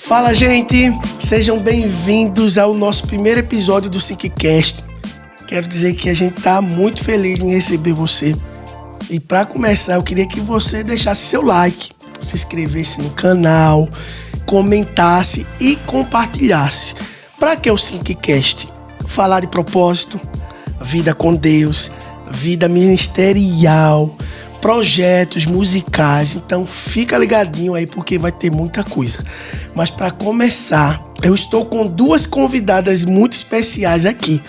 Fala, gente! Sejam bem-vindos ao nosso primeiro episódio do SyncCast. Quero dizer que a gente tá muito feliz em receber você. E para começar, eu queria que você deixasse seu like, se inscrevesse no canal, comentasse e compartilhasse. Para que o SyncCast? Falar de propósito, vida com Deus, vida ministerial, projetos musicais. Então fica ligadinho aí porque vai ter muita coisa. Mas para começar, eu estou com duas convidadas muito especiais aqui.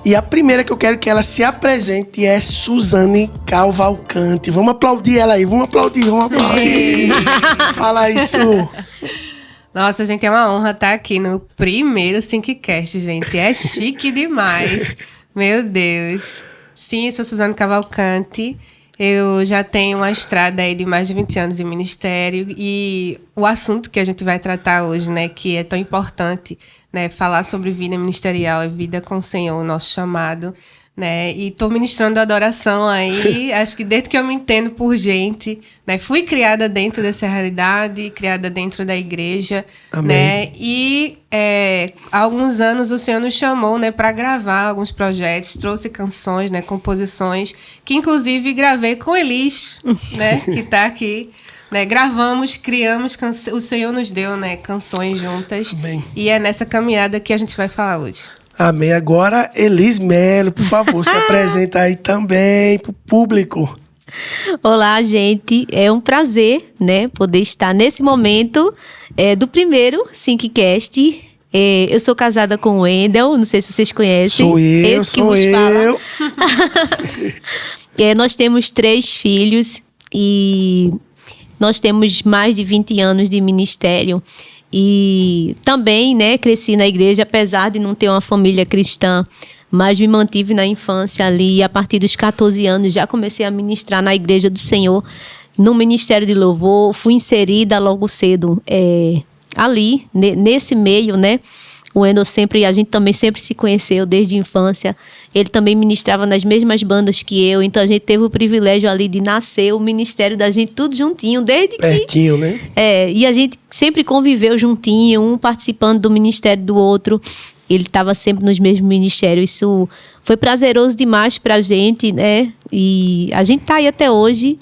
E a primeira que eu quero que ela se apresente é Suzane Cavalcante. Vamos aplaudir ela aí, vamos aplaudir. Fala aí, Su. Nossa, gente, é uma honra estar aqui no primeiro SyncCast, gente. É chique demais. Meu Deus. Sim, eu sou Suzane Cavalcante. Eu já tenho uma estrada aí de mais de 20 anos de ministério. E o assunto que a gente vai tratar hoje, né, que é tão importante, né, falar sobre vida ministerial e vida com o Senhor, o nosso chamado, né? E tô ministrando adoração aí, acho que desde que eu me entendo por gente, né? Fui criada dentro dessa realidade, criada dentro da igreja, Amém. Né? E há alguns anos o Senhor nos chamou, né, para gravar alguns projetos, trouxe canções, né, composições, que inclusive gravei com Elis, né, que tá aqui. Né, gravamos, criamos, o Senhor nos deu, né, canções juntas. Amém. E é nessa caminhada que a gente vai falar hoje. Amém. Agora, Elis Melo, por favor, se apresenta aí também pro público. Olá, gente. É um prazer, né, poder estar nesse momento do primeiro SyncCast. Eu sou casada com o Wendel, não sei se vocês conhecem. Sou eu. Nós temos 3 filhos e nós temos mais de 20 anos de ministério. E também, né, cresci na igreja, apesar de não ter uma família cristã, mas me mantive na infância ali. E a partir dos 14 anos já comecei a ministrar na igreja do Senhor, no ministério de louvor. Fui inserida logo cedo ali, nesse meio, né? O Wendel a gente também sempre se conheceu desde a infância. Ele também ministrava nas mesmas bandas que eu, então a gente teve o privilégio ali de nascer o ministério da gente tudo juntinho, desde que... Pertinho, né? E a gente sempre conviveu juntinho, um participando do ministério do outro. Ele estava sempre nos mesmos ministérios. Isso foi prazeroso demais pra gente, né? E a gente tá aí até hoje,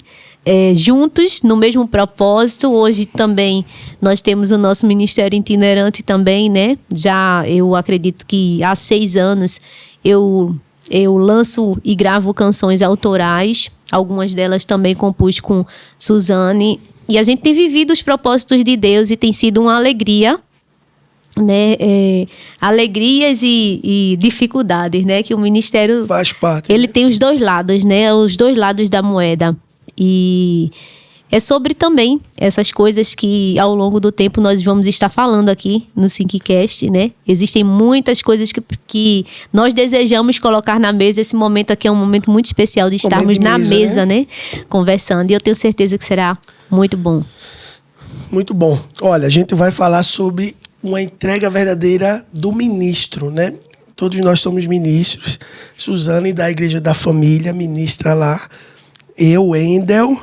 juntos, no mesmo propósito. Hoje também nós temos o nosso ministério itinerante também, né? Já eu acredito que há 6 anos eu lanço e gravo canções autorais. Algumas delas também compus com Suzane. E a gente tem vivido os propósitos de Deus e tem sido uma alegria, né? Alegrias e dificuldades, né? Que o ministério Faz parte. Ele tem os 2 lados, né? Os 2 lados da moeda. E é sobre também essas coisas que ao longo do tempo nós vamos estar falando aqui no SyncCast, né? Existem muitas coisas que nós desejamos colocar na mesa. Esse momento aqui é um momento muito especial de estarmos na mesa, né? Conversando. E eu tenho certeza que será muito bom. Muito bom. Olha, a gente vai falar sobre uma entrega verdadeira do ministro, né? Todos nós somos ministros. Suzane, da Igreja da Família, ministra lá. Eu, Wendel,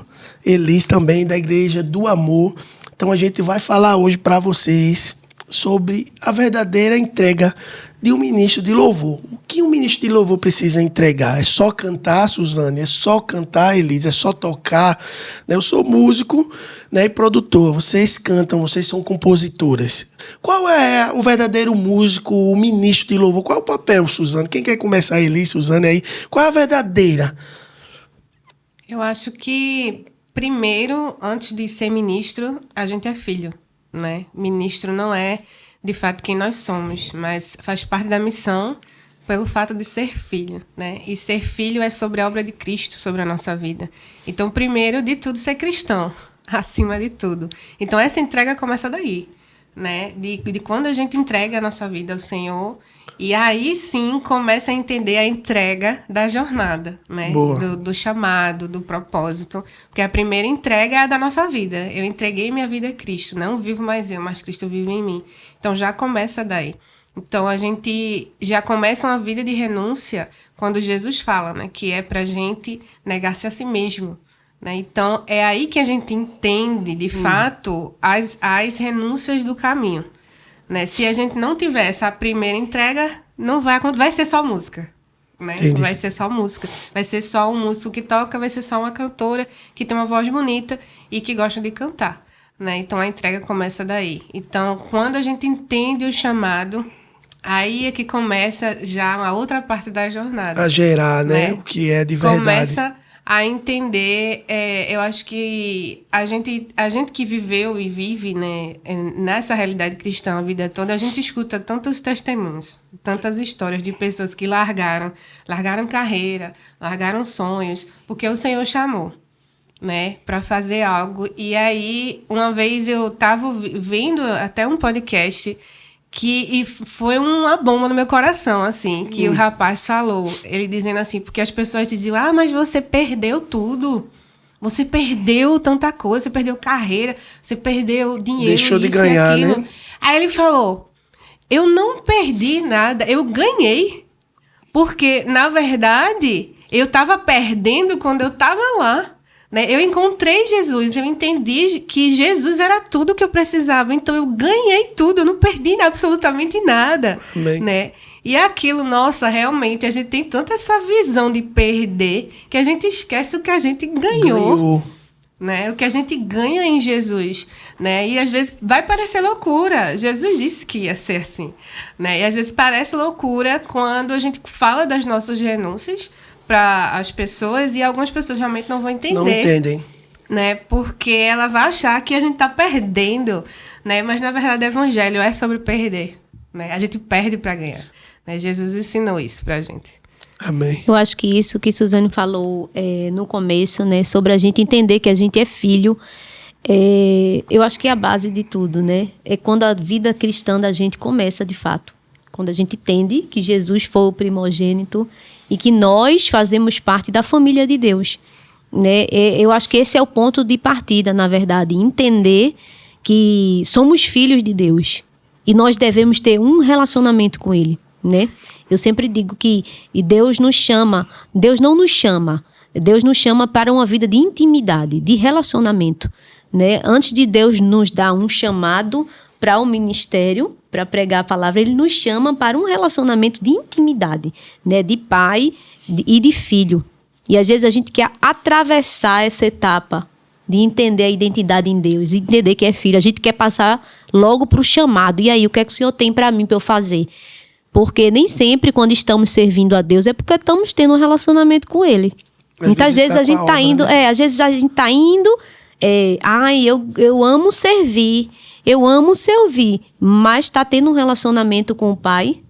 Elis também, da Igreja do Amor. Então a gente vai falar hoje para vocês sobre a verdadeira entrega de um ministro de louvor. O que um ministro de louvor precisa entregar? É só cantar, Suzane? É só cantar, Elis? É só tocar? Eu sou músico, né, e produtor. Vocês cantam, vocês são compositoras. Qual é o verdadeiro músico, o ministro de louvor? Qual é o papel, Suzane? Quem quer começar, Elis, Suzane aí? Qual é a verdadeira? Eu acho que, primeiro, antes de ser ministro, a gente é filho, né? Ministro não é, de fato, quem nós somos, mas faz parte da missão pelo fato de ser filho, né? E ser filho é sobre a obra de Cristo, sobre a nossa vida. Então, primeiro de tudo, ser cristão, acima de tudo. Então, essa entrega começa daí, né? De quando a gente entrega a nossa vida ao Senhor. E aí sim começa a entender a entrega da jornada, né? Do chamado, do propósito. Porque a primeira entrega é a da nossa vida. Eu entreguei minha vida a Cristo. Não vivo mais eu, mas Cristo vive em mim. Então já começa daí. Então a gente já começa uma vida de renúncia quando Jesus fala, né? Que é pra gente negar-se a si mesmo. né? Então, é aí que a gente entende, de fato, as renúncias do caminho, né? Se a gente não tiver essa primeira entrega, não vai ser só música, né? Entendi. Vai ser só música. Vai ser só um músico que toca, vai ser só uma cantora que tem uma voz bonita e que gosta de cantar, né? Então, a entrega começa daí. Então, quando a gente entende o chamado, aí é que começa já uma outra parte da jornada. A gerar, né? O que é de verdade. Começa a entender, eu acho que a gente que viveu e vive, né, nessa realidade cristã a vida toda, a gente escuta tantos testemunhos, tantas histórias de pessoas que largaram carreira, largaram sonhos, porque o Senhor chamou, né, para fazer algo. E aí, uma vez eu estava vendo até um podcast e foi uma bomba no meu coração, assim, que o rapaz falou, ele dizendo assim, porque as pessoas diziam, mas você perdeu tudo, você perdeu tanta coisa, você perdeu carreira, você perdeu dinheiro, deixou de isso ganhar, e aquilo. né? Aí ele falou, eu não perdi nada, eu ganhei, porque, na verdade, eu estava perdendo quando eu estava lá. Né? Eu encontrei Jesus, eu entendi que Jesus era tudo que eu precisava, então eu ganhei tudo, eu não perdi absolutamente nada. Amém. Né? E aquilo, nossa, realmente, a gente tem tanta essa visão de perder que a gente esquece o que a gente ganhou. Né? O que a gente ganha em Jesus. Né? E às vezes vai parecer loucura. Jesus disse que ia ser assim. Né? E às vezes parece loucura quando a gente fala das nossas renúncias para as pessoas, e algumas pessoas realmente não vão entender. Não entendem. Né? Porque ela vai achar que a gente está perdendo, né? Mas na verdade o evangelho é sobre perder, né? A gente perde para ganhar, né? Jesus ensinou isso para a gente. Amém. Eu acho que isso que Suzane falou no começo, né, sobre a gente entender que a gente é filho, eu acho que é a base de tudo, né? É quando a vida cristã da gente começa de fato. Quando a gente entende que Jesus foi o primogênito e que nós fazemos parte da família de Deus, né? Eu acho que esse é o ponto de partida, na verdade, entender que somos filhos de Deus e nós devemos ter um relacionamento com Ele, né? Eu sempre digo que Deus nos chama, Deus não nos chama, Deus nos chama para uma vida de intimidade, de relacionamento, né? Antes de Deus nos dar um chamado para o ministério, para pregar a palavra, ele nos chama para um relacionamento de intimidade, né? De pai e de filho. E às vezes a gente quer atravessar essa etapa de entender a identidade em Deus, entender que é filho. A gente quer passar logo para o chamado. E aí, o que é que o Senhor tem para mim, para eu fazer? Porque nem sempre, quando estamos servindo a Deus, é porque estamos tendo um relacionamento com Ele. Muitas vezes a gente está indo... né? Às vezes a gente está indo... eu amo servir, eu amo servir, mas está tendo um relacionamento com o Pai,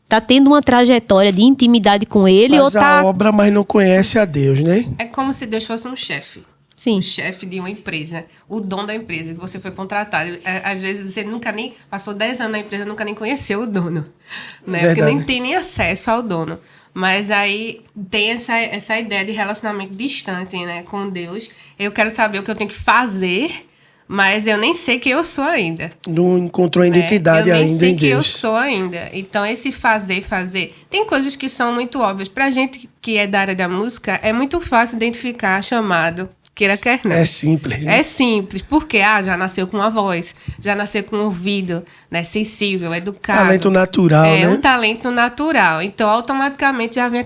está tendo uma trajetória de intimidade com Ele. Faz a obra, mas não conhece a Deus, né? É como se Deus fosse um chefe. Sim. O chefe de uma empresa, o dono da empresa que você foi contratado. Às vezes você nunca nem passou 10 anos na empresa, nunca nem conheceu o dono, né? Porque nem tem nem acesso ao dono. Mas aí tem essa ideia de relacionamento distante, né, com Deus. Eu quero saber o que eu tenho que fazer, mas eu nem sei quem eu sou ainda. Não encontrou a identidade ainda em Deus. Eu nem sei quem eu sou ainda. Então, esse fazer... Tem coisas que são muito óbvias. Pra gente que é da área da música, é muito fácil identificar chamado, queira quer não. É simples. Né? É simples. Porque, já nasceu com uma voz, já nasceu com um ouvido, né, sensível, educado. Talento natural, né? É um talento natural. Então, automaticamente já vem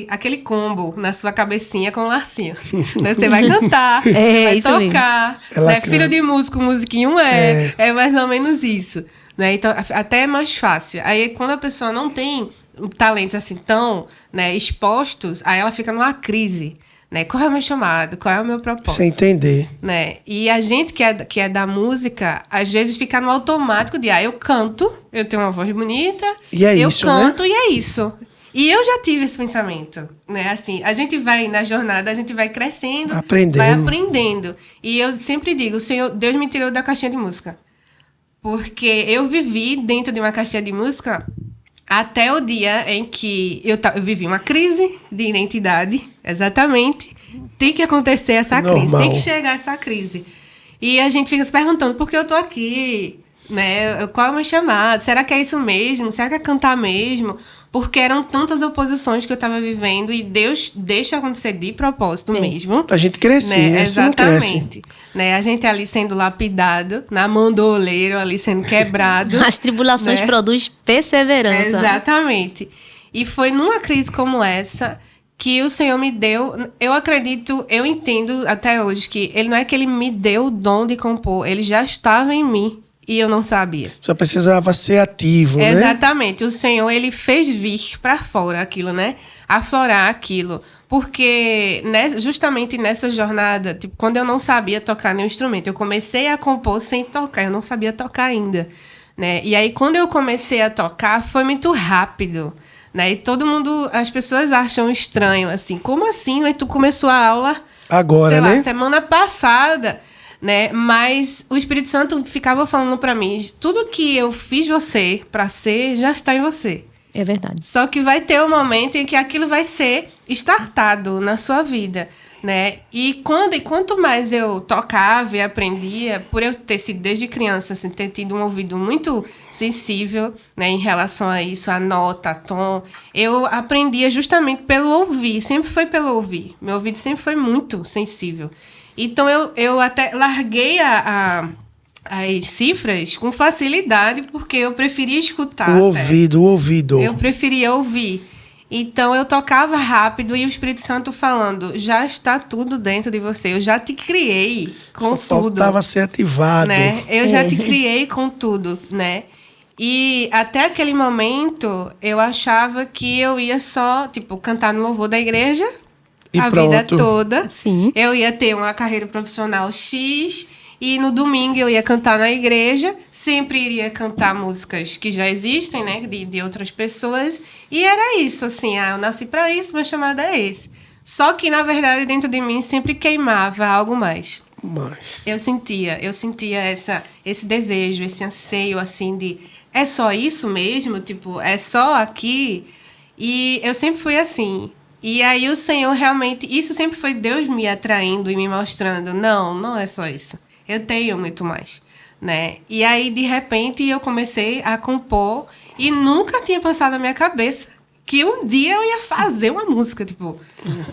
aquele combo na sua cabecinha com o lacinho. Né? Você vai cantar, você vai tocar. Né? Filho de músico, musiquinho é mais ou menos isso. Né? Então, até é mais fácil. Aí, quando a pessoa não tem talentos assim tão, né, expostos, aí ela fica numa crise. Né? Qual é o meu chamado? Qual é o meu propósito? Sem entender. Né? E a gente que é da música, às vezes fica no automático de, eu canto, eu tenho uma voz bonita, e é eu isso, canto, né? E é isso. E eu já tive esse pensamento, né? Assim, a gente vai na jornada, a gente vai crescendo, vai aprendendo. E eu sempre digo, Senhor, Deus me tirou da caixinha de música. Porque eu vivi dentro de uma caixinha de música até o dia em que eu vivi uma crise de identidade, exatamente. Tem que acontecer essa crise, tem que chegar essa crise. E a gente fica se perguntando, por que eu tô aqui? né? Qual é o meu chamado? Será que é isso mesmo? Será que é cantar mesmo? Porque eram tantas oposições que eu estava vivendo e Deus deixa acontecer de propósito mesmo. Pra gente crescer, né? assim não cresce. Exatamente. Né? A gente ali sendo lapidado, na mão do oleiro, ali sendo quebrado. As tribulações né? produzem perseverança. Exatamente. E foi numa crise como essa que o Senhor me deu, eu acredito, eu entendo até hoje que ele não é que ele me deu o dom de compor, ele já estava em mim e eu não sabia. Só precisava ser ativo, né? Exatamente. O Senhor, ele fez vir para fora aquilo, né? Aflorar aquilo. Porque justamente nessa jornada, tipo, quando eu não sabia tocar nenhum instrumento, eu comecei a compor sem tocar, eu não sabia tocar ainda, né? E aí, quando eu comecei a tocar, foi muito rápido, né? E todo mundo, as pessoas acham estranho, assim, como assim? Mas tu começou a aula agora, sei lá, né? semana passada, né? Mas o Espírito Santo ficava falando para mim, tudo que eu fiz você para ser, já está em você. É verdade. Só que vai ter um momento em que aquilo vai ser startado na sua vida, né? E quanto mais eu tocava e aprendia, por eu ter sido desde criança, assim, ter tido um ouvido muito sensível, né, em relação a isso, a nota, a tom, eu aprendia justamente pelo ouvir, sempre foi pelo ouvir. Meu ouvido sempre foi muito sensível. Então, eu até larguei as cifras com facilidade, porque eu preferia escutar. O ouvido. Eu preferia ouvir. Então, eu tocava rápido e o Espírito Santo falando, já está tudo dentro de você, eu já te criei com Só tudo. faltava ser ativado. Né? Eu já te criei com tudo, né? E até aquele momento, eu achava que eu ia só, tipo, cantar no louvor da igreja E a pronto. vida toda. Sim. Eu ia ter uma carreira profissional X e no domingo eu ia cantar na igreja. Sempre iria cantar músicas que já existem, né? De outras pessoas. E era isso, assim. Eu nasci pra isso, meu chamado é esse. Só que, na verdade, dentro de mim sempre queimava algo mais. Mas Eu sentia esse desejo, esse anseio, assim, de... É só isso mesmo? Tipo, é só aqui? E eu sempre fui assim. E aí o Senhor realmente... Isso sempre foi Deus me atraindo e me mostrando. Não é só isso. Eu tenho muito mais, né? E aí, de repente, eu comecei a compor e nunca tinha passado na minha cabeça que um dia eu ia fazer uma música, tipo,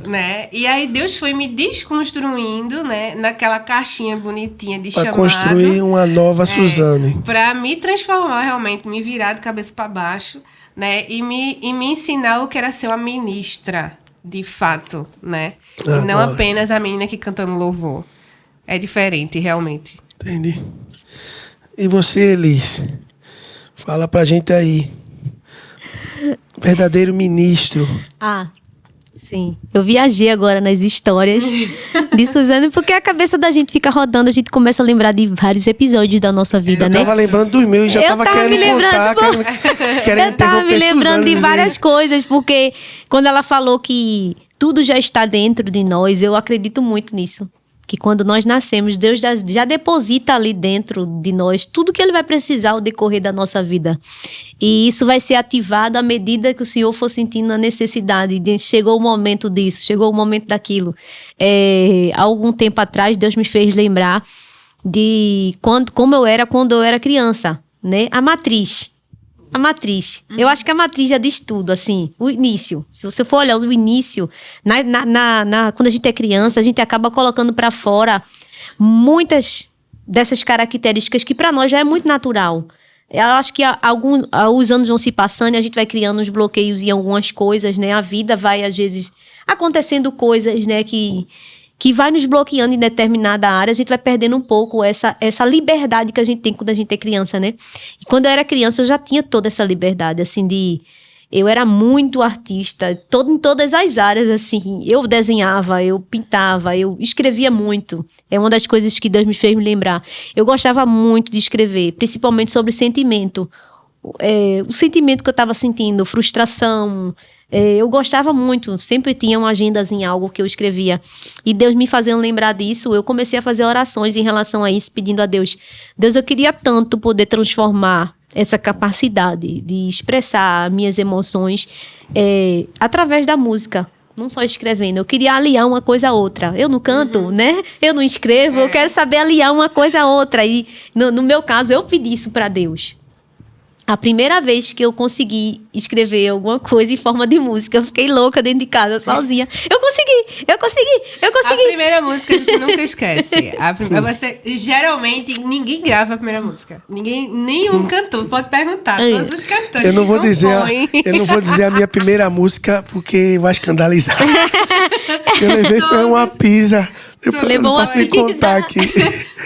né? E aí Deus foi me desconstruindo, né? Naquela caixinha bonitinha de chamado. para construir uma nova Suzane. Para me transformar realmente, me virar de cabeça para baixo, né? E me ensinar o que era ser uma ministra, de fato, né? E não Agora. apenas a menina que canta no louvor. É diferente, realmente. Entendi. E você, Elis? Fala pra gente aí. Verdadeiro ministro. Ah, sim. Eu viajei agora nas histórias de Suzane, porque a cabeça da gente fica rodando, a gente começa a lembrar de vários episódios da nossa vida, Eu né? tava lembrando dos meus, já Eu tava tava querendo me lembrando, contar, querendo Eu tava me interromper lembrando Suzane, de várias coisas, porque quando ela falou que tudo já está dentro de nós, eu acredito muito nisso. Que quando nós nascemos, Deus já deposita ali dentro de nós tudo que Ele vai precisar ao decorrer da nossa vida. E isso vai ser ativado à medida que o Senhor for sentindo a necessidade. Chegou o momento disso, chegou o momento daquilo. Há algum tempo atrás, Deus me fez lembrar de como eu era quando eu era criança, né? A matriz. Eu acho que a matriz já diz tudo, assim, o início. Se você for olhar o início, quando a gente é criança, a gente acaba colocando para fora muitas dessas características que para nós já é muito natural. Eu acho que os anos vão se passando e a gente vai criando uns bloqueios em algumas coisas, né? A vida vai, às vezes, acontecendo coisas, né, que vai nos bloqueando em determinada área, a gente vai perdendo um pouco essa liberdade que a gente tem quando a gente é criança, né? E quando eu era criança, eu já tinha toda essa liberdade, assim, eu era muito artista, em todas as áreas, assim. Eu desenhava, eu pintava, eu escrevia muito. É uma das coisas que Deus me fez me lembrar. Eu gostava muito de escrever, principalmente sobre sentimento. O sentimento que eu estava sentindo, frustração. Eu gostava muito, sempre tinha uma agendazinha, algo que eu escrevia. E Deus me fazendo lembrar disso, eu comecei a fazer orações em relação a isso, pedindo a Deus. Deus, eu queria tanto poder transformar essa capacidade de expressar minhas emoções através da música. não só escrevendo. Eu queria aliar uma coisa a outra. Eu não canto, né? Eu não escrevo, eu quero saber aliar uma coisa a outra. E no meu caso, eu pedi isso para Deus. A primeira vez que eu consegui escrever alguma coisa em forma de música, eu fiquei louca dentro de casa, sozinha. Eu consegui! A primeira música a gente nunca esquece. Geralmente, ninguém grava a primeira música. Nenhum cantor, pode perguntar. Todos os cantores eu não vou dizer a minha primeira música, porque vai escandalizar. Eu levei foi uma pizza. Eu não posso me contar aqui.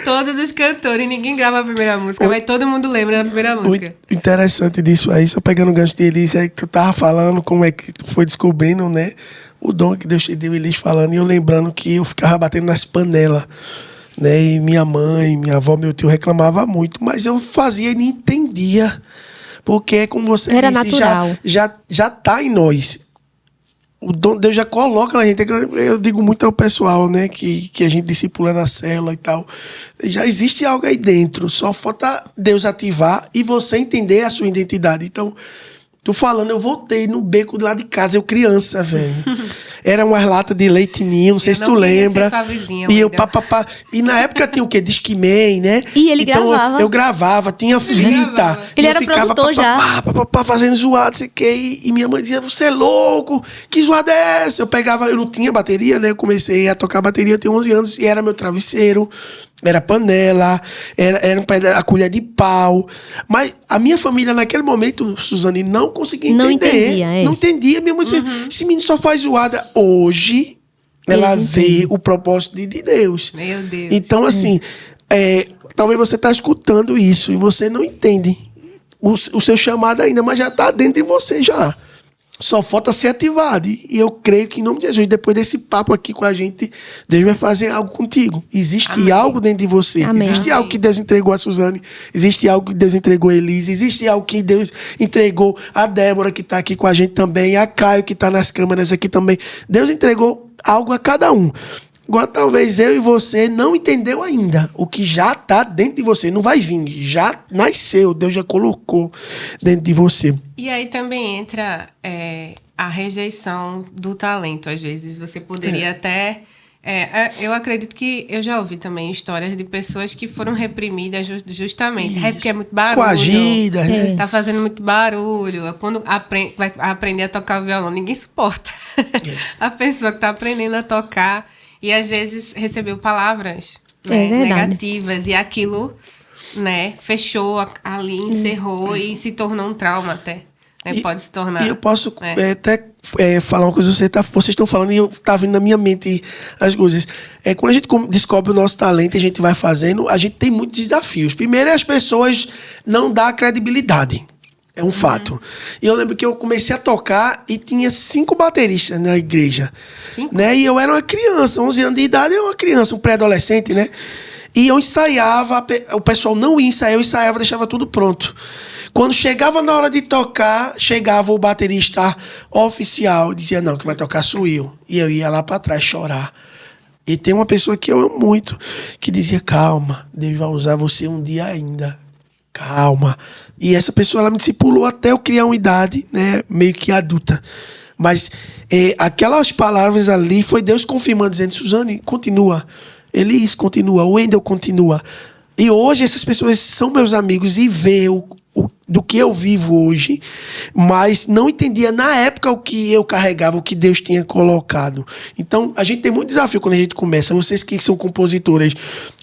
Todos os cantores, ninguém grava a primeira música, mas todo mundo lembra da primeira música. O interessante disso aí, só pegando o gancho de Elis, é que tu tava falando como é que tu foi descobrindo, né? O dom que Deus te deu, Elis falando, e eu lembrando que eu ficava batendo nas panelas, né? E minha mãe, minha avó, meu tio reclamava muito, mas eu fazia e nem entendia. Porque, como você era disse, natural. já tá em nós. O dom Deus já coloca na gente. Eu digo muito ao pessoal, né, que a gente discipula na célula e tal. Já existe algo aí dentro. Só falta Deus ativar e você entender a sua identidade. Então, tô falando, eu voltei no beco lá de casa, eu criança, velho. Era umas latas de leite ninho, não sei se tu lembra. E eu papapá. E na época tinha o quê? Discman, né? E ele gravava. Eu gravava, tinha fita. Ele era produtor já. Fazendo zoado, sei o quê. E minha mãe dizia, você é louco? Que zoada é essa? Eu não tinha bateria, né? Eu comecei a tocar bateria, eu tinha 11 anos e era meu travesseiro. Era panela, era a colher de pau. Mas a minha família, naquele momento, Suzane, não conseguia entender. Não entendia. Minha mãe dizia, esse menino só faz zoada. Hoje, ela vê o propósito de Deus. Meu Deus. Então, assim, talvez você está escutando isso e você não entende o seu chamado ainda, mas já está dentro de você já. Só falta ser ativado. E eu creio que, em nome de Jesus, depois desse papo aqui com a gente, Deus vai fazer algo contigo. Existe algo dentro de você. Amém. Existe algo que Deus entregou a Suzane. Existe algo que Deus entregou a Elise. Existe algo que Deus entregou a Débora, que está aqui com a gente também. A Caio, que está nas câmeras aqui também. Deus entregou algo a cada um. Agora, talvez eu e você não entendeu ainda o que já está dentro de você. Não vai vir, já nasceu, Deus já colocou dentro de você. E aí também entra a rejeição do talento, às vezes. Você poderia até... eu acredito que eu já ouvi também histórias de pessoas que foram reprimidas justamente. Porque é muito barulho. Coagidas, né? Tá fazendo muito barulho. Quando vai aprender a tocar o violão, ninguém suporta. A pessoa que tá aprendendo a tocar... E às vezes recebeu palavras negativas e aquilo, né, fechou ali, encerrou e se tornou um trauma até. Pode se tornar. E eu posso até falar uma coisa, vocês estão falando e tá vindo na minha mente as coisas. Quando a gente descobre o nosso talento e a gente vai fazendo, a gente tem muitos desafios. Primeiro é as pessoas não dar credibilidade. É um fato. E eu lembro que eu comecei a tocar e tinha 5 bateristas na igreja. 5? Né? E eu era uma criança, 11 anos de idade, eu era uma criança, um pré-adolescente, né? E eu ensaiava, o pessoal não ia ensaiar, eu ensaiava, deixava tudo pronto. Quando chegava na hora de tocar, chegava o baterista oficial, dizia, não, que vai tocar sou eu. E eu ia lá para trás chorar. E tem uma pessoa que eu amo muito, que dizia, calma, Deus vai usar você um dia ainda. Calma. E essa pessoa, ela me discipulou até eu criar uma idade, né, meio que adulta. Mas aquelas palavras ali foi Deus confirmando, dizendo, Suzane, continua. Elis continua. O Wendel continua. E hoje essas pessoas são meus amigos e vê do que eu vivo hoje, mas não entendia na época o que eu carregava, o que Deus tinha colocado. Então, a gente tem muito desafio quando a gente começa. Vocês que são compositores,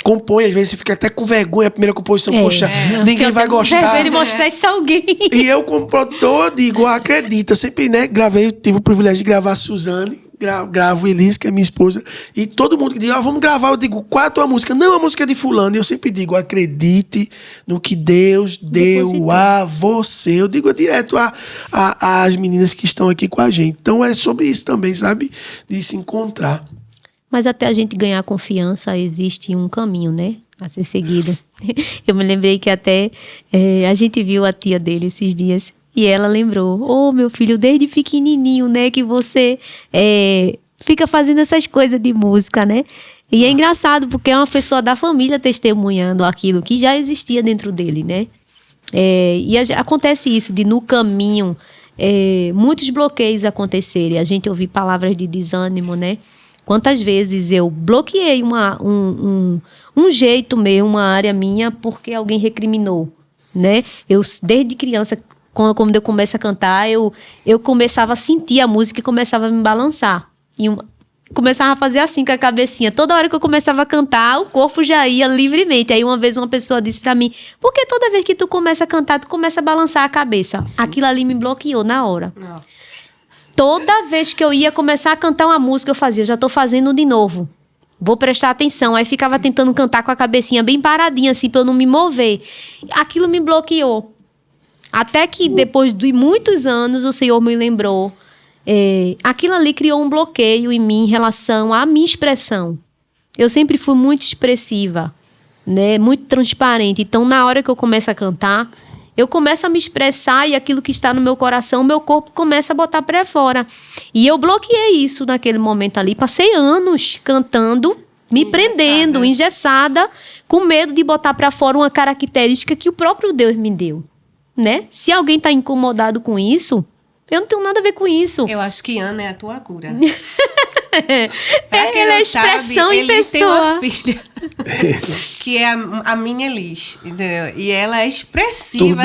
compõem, às vezes você fica até com vergonha, a primeira composição, poxa, ninguém vai gostar. Vergonha de mostrar isso a alguém. E eu, como produtor, digo, acredita, sempre, né, tive o privilégio de gravar a Suzane, gravo Elise, que é minha esposa, e todo mundo que diz, vamos gravar, eu digo, qual é a tua música? Não, a música é de fulano. E eu sempre digo, acredite no que Deus deu a você. Eu digo direto às meninas que estão aqui com a gente. Então é sobre isso também, sabe? De se encontrar. Mas até a gente ganhar confiança, existe um caminho, né? A ser seguido. Eu me lembrei que até a gente viu a tia dele esses dias. E ela lembrou, meu filho, desde pequenininho, né, que você fica fazendo essas coisas de música, né? E é engraçado, porque é uma pessoa da família testemunhando aquilo que já existia dentro dele, né? E acontece isso, de no caminho muitos bloqueios acontecerem, a gente ouvir palavras de desânimo, né? Quantas vezes eu bloqueei um jeito meu, uma área minha, porque alguém recriminou, né? Eu, desde criança, quando eu começo a cantar, eu começava a sentir a música e começava a me balançar. E começava a fazer assim com a cabecinha. Toda hora que eu começava a cantar, o corpo já ia livremente. Aí uma vez uma pessoa disse pra mim: por que toda vez que tu começa a cantar, tu começa a balançar a cabeça? Aquilo ali me bloqueou na hora. Não. Toda vez que eu ia começar a cantar uma música, eu fazia: já tô fazendo de novo. Vou prestar atenção. Aí ficava tentando cantar com a cabecinha bem paradinha, assim, pra eu não me mover. Aquilo me bloqueou. Até que depois de muitos anos, o Senhor me lembrou. Aquilo ali criou um bloqueio em mim em relação à minha expressão. Eu sempre fui muito expressiva, né? Muito transparente. Então, na hora que eu começo a cantar, eu começo a me expressar e aquilo que está no meu coração, meu corpo começa a botar para fora. E eu bloqueei isso naquele momento ali. Passei anos cantando, me prendendo, engessada, com medo de botar para fora uma característica que o próprio Deus me deu, né? Se alguém está incomodado com isso, eu não tenho nada a ver com isso. Eu acho que Ana é a tua cura. Ela é expressão em pessoa. Tem uma filha que é a minha Elis, entendeu? E ela é expressiva,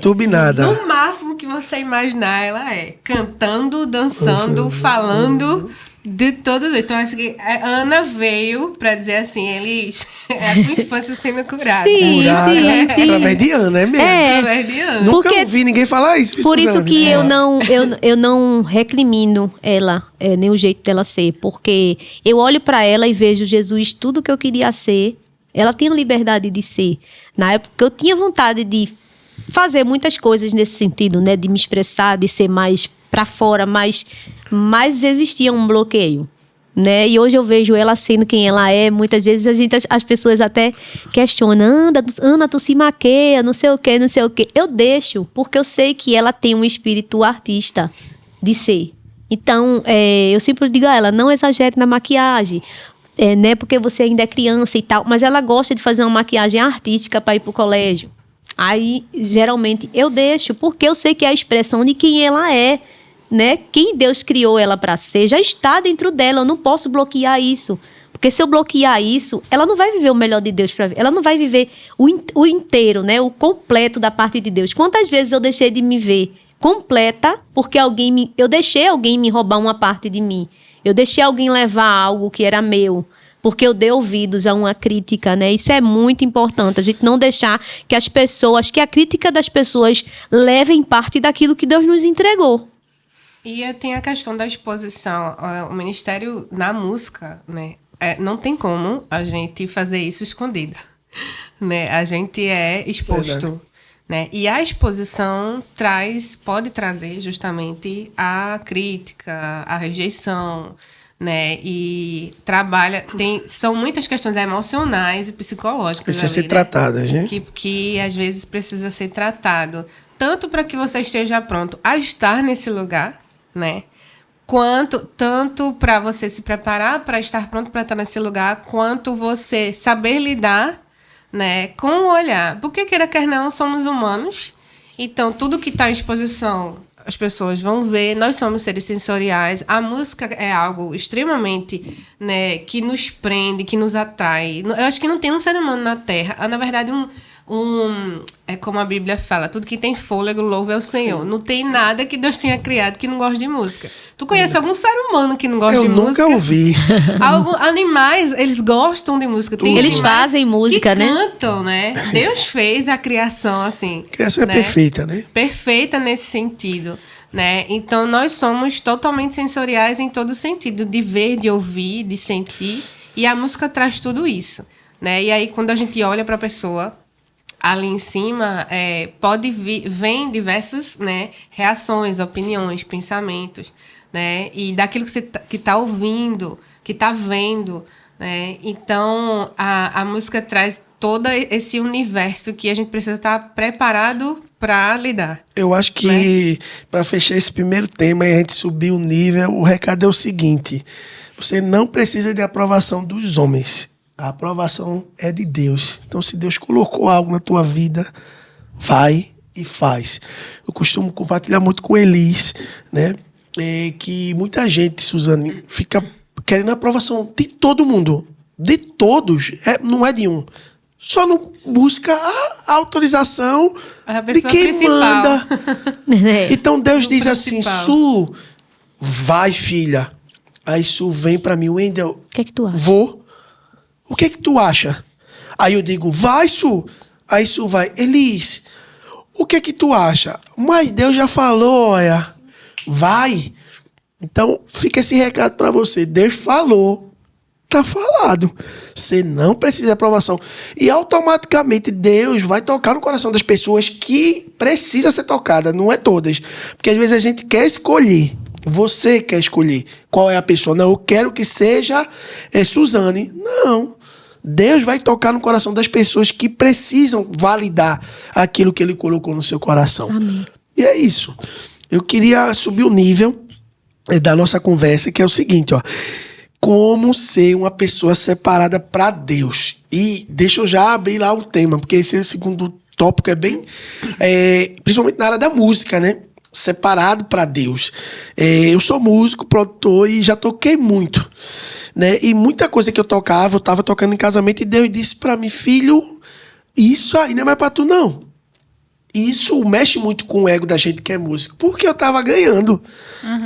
turbinada. No máximo que você imaginar, ela é. Cantando, dançando, falando, de todo jeito. Então, acho que a Ana veio pra dizer assim: Elis, é a tua infância sendo curada. Sim. Através de Ana, é mesmo? Através de Ana. Nunca ouvi ninguém falar isso. Por isso que eu não recrimino ela, nem o jeito dela ser, porque eu olho pra ela e vejo Jesus, tudo que eu queria ser, ela tem a liberdade de ser. Na época eu tinha vontade de fazer muitas coisas nesse sentido, né, de me expressar, de ser mais pra fora, mas existia um bloqueio, né? E hoje eu vejo ela sendo quem ela é. Muitas vezes as pessoas até questionam: Ana, tu se maqueia, não sei o quê. Eu deixo, porque eu sei que ela tem um espírito artista de ser. Então, eu sempre digo a ela: não exagere na maquiagem, né? Porque você ainda é criança e tal. Mas ela gosta de fazer uma maquiagem artística para ir pro colégio. Aí, geralmente, eu deixo, porque eu sei que é a expressão de quem ela é, né? Quem Deus criou ela para ser já está dentro dela. Eu não posso bloquear isso, porque se eu bloquear isso, ela não vai viver o melhor de Deus para ver. Ela não vai viver o inteiro, né? O completo da parte de Deus. Quantas vezes eu deixei de me ver completa porque eu deixei alguém me roubar uma parte de mim. Eu deixei alguém levar algo que era meu, porque eu dei ouvidos a uma crítica, né? Isso é muito importante, a gente não deixar que a crítica das pessoas levem parte daquilo que Deus nos entregou. E tem a questão da exposição. O ministério na música, né? Não tem como a gente fazer isso escondido, né? A gente é exposto, né? E a exposição pode trazer justamente a crítica, a rejeição, né? E são muitas questões emocionais e psicológicas. Precisa ser tratadas, né? Que às vezes precisa ser tratado. Tanto para que você esteja pronto a estar nesse lugar, né? Tanto para você se preparar para estar pronto para estar nesse lugar, quanto você saber lidar, né, com o olhar. Porque, queira quer não, somos humanos. Então, tudo que está em exposição, as pessoas vão ver. Nós somos seres sensoriais. A música é algo extremamente, né, que nos prende, que nos atrai. Eu acho que não tem um ser humano na Terra. Na verdade, é como a Bíblia fala: tudo que tem fôlego louva ao Senhor. Não tem nada que Deus tenha criado que não goste de música. Tu conhece algum ser humano que não gosta de música? Eu nunca ouvi. Animais, eles gostam de música. Eles fazem música, né? Cantam, né? Deus fez a criação assim. A criação é perfeita, né? Perfeita nesse sentido, né? Então, nós somos totalmente sensoriais em todo sentido. De ver, de ouvir, de sentir. E a música traz tudo isso, né? E aí, quando a gente olha para a pessoa ali em cima, vem diversas, né, reações, opiniões, pensamentos, né, e daquilo que você está ouvindo, que está vendo, né. Então, a música traz todo esse universo que a gente precisa estar preparado para lidar. Eu acho que, para fechar esse primeiro tema e a gente subir o nível, o recado é o seguinte: você não precisa de aprovação dos homens. A aprovação é de Deus. Então, se Deus colocou algo na tua vida, vai e faz. Eu costumo compartilhar muito com Elis, né? Que muita gente, Suzane, fica querendo a aprovação de todo mundo. De todos. Não é de um. Só não busca a autorização de quem principal. manda. Então Deus diz assim, Su, vai, filha. Aí Su vem pra mim, Wendel. O que é que tu acha? Vou. O que é que tu acha? Aí eu digo, vai, Su. Aí Su vai, Elis, o que é que tu acha? Mas Deus já falou, olha, vai. Então, fica esse recado pra você. Deus falou. Tá falado. Você não precisa de aprovação. E automaticamente Deus vai tocar no coração das pessoas que precisa ser tocada, não é todas. Porque às vezes a gente quer escolher. Você quer escolher qual é a pessoa. Não, eu quero que seja Suzane. Não. Deus vai tocar no coração das pessoas que precisam validar aquilo que Ele colocou no seu coração. Amém. E é isso. Eu queria subir o nível da nossa conversa, que é o seguinte, ó. Como ser uma pessoa separada para Deus. E deixa eu já abrir lá o tema, porque esse é o segundo tópico, é bem... principalmente na área da música, né? Separado para Deus. Eu sou músico, produtor e já toquei muito, né? E muita coisa que eu tava tocando em casamento e Deus disse para mim, filho, isso aí não é mais para tu, não. Isso mexe muito com o ego da gente que é músico. Porque eu tava ganhando.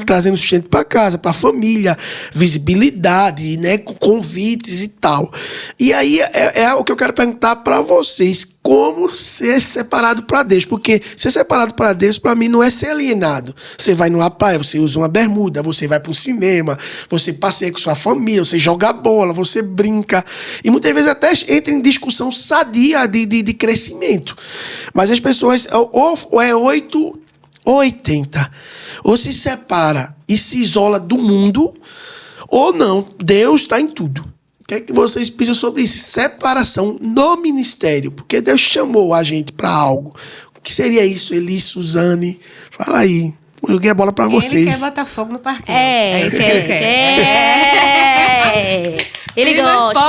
Trazendo sustento pra casa, pra família, visibilidade, né? Com convites e tal. E aí é o que eu quero perguntar pra vocês. Como ser separado pra Deus? Porque ser separado pra Deus, pra mim, não é ser alienado. Você vai numa praia, você usa uma bermuda, você vai pro cinema, você passeia com sua família, você joga bola, você brinca. E muitas vezes até entra em discussão sadia de crescimento. Mas as pessoas, ou é 8 ou 80. Ou se separa e se isola do mundo, ou não. Deus está em tudo. O que é que vocês pensam sobre isso? Separação no ministério. Porque Deus chamou a gente para algo. O que seria isso, Eli, Suzane? Fala aí. Eu joguei a bola para vocês. Ele quer botar fogo no parquinho. É isso que ele quer. Ele gosta.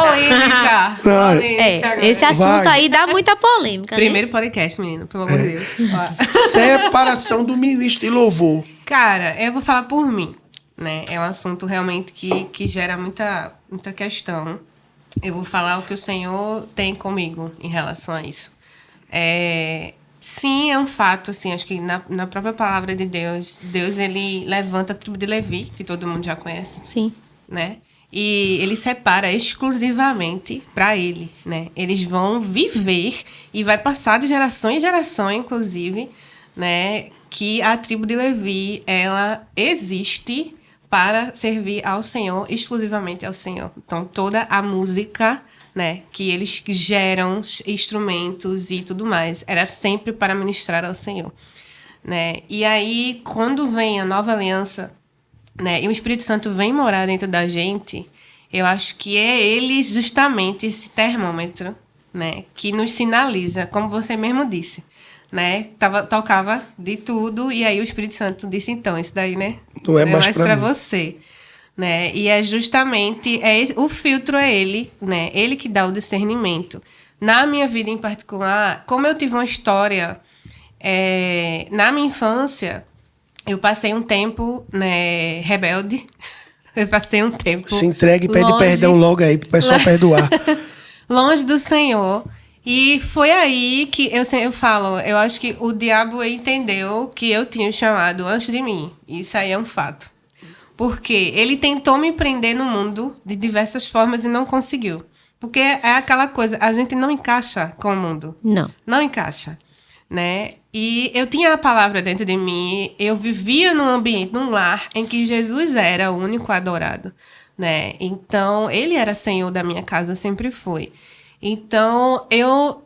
Polêmica. Esse assunto aí dá muita polêmica. Primeiro podcast, menino, pelo amor de Deus. Separação do ministro de louvor. Cara, eu vou falar por mim, né? É um assunto realmente que gera muita questão. Eu vou falar o que o Senhor tem comigo em relação a isso. Sim, é um fato, assim, acho que na própria palavra de Deus, ele levanta a tribo de Levi, que todo mundo já conhece. Sim. Né? E ele separa exclusivamente para ele, né? Eles vão viver e vai passar de geração em geração, inclusive, né? Que a tribo de Levi, ela existe para servir ao Senhor, exclusivamente ao Senhor. Então, toda a música, né, que eles geram, instrumentos e tudo mais, era sempre para ministrar ao Senhor, né? E aí, quando vem a nova aliança, né, e o Espírito Santo vem morar dentro da gente, eu acho que é ele justamente esse termômetro, né, que nos sinaliza, como você mesmo disse, né, tocava de tudo, e aí o Espírito Santo disse, então, isso daí, né, não é mais para você, né, e é justamente, o filtro é ele, né, ele que dá o discernimento. Na minha vida em particular, como eu tive uma história, na minha infância, eu passei um tempo, né, rebelde. Eu passei um tempo... Se entregue e pede perdão logo aí pro pessoal perdoar. Longe do Senhor. E foi aí que eu falo, eu acho que o diabo entendeu que eu tinha o chamado antes de mim. Isso aí é um fato. Porque ele tentou me prender no mundo de diversas formas e não conseguiu. Porque é aquela coisa, a gente não encaixa com o mundo. Não. Não encaixa, né? E eu tinha a palavra dentro de mim, eu vivia num ambiente, num lar, em que Jesus era o único adorado, né? Então, ele era Senhor da minha casa, sempre foi. Então, eu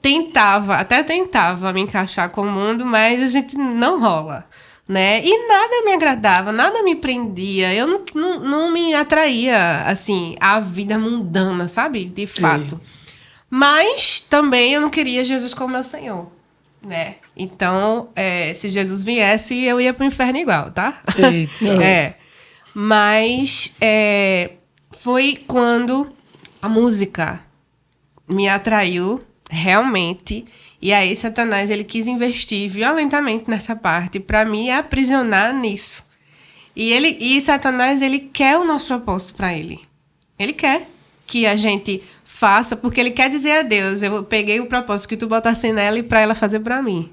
até tentava me encaixar com o mundo, mas a gente não rola, né? E nada me agradava, nada me prendia, eu não me atraía, assim, à vida mundana, sabe? De fato. Mas também eu não queria Jesus como meu Senhor, né? Então, se Jesus viesse, eu ia pro inferno igual, tá? Eita. Mas foi quando a música me atraiu realmente E aí Satanás, ele quis investir violentamente nessa parte para me aprisionar nisso. E Satanás, ele quer o nosso propósito para ele. Ele quer que a gente faça, porque ele quer dizer a Deus, eu peguei o propósito que tu botasse nela e para ela fazer para mim.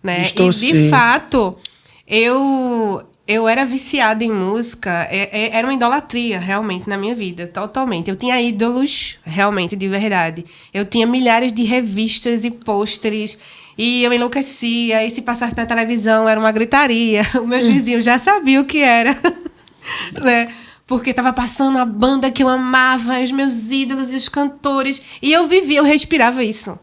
Né? E, de fato, eu era viciada em música, era uma idolatria, realmente, na minha vida, totalmente. Eu tinha ídolos, realmente, de verdade. Eu tinha milhares de revistas e pôsteres, e eu enlouquecia, e se passasse na televisão, era uma gritaria. Os meus vizinhos já sabiam o que era, né? Porque estava passando a banda que eu amava, os meus ídolos e os cantores, e eu vivia, eu respirava isso.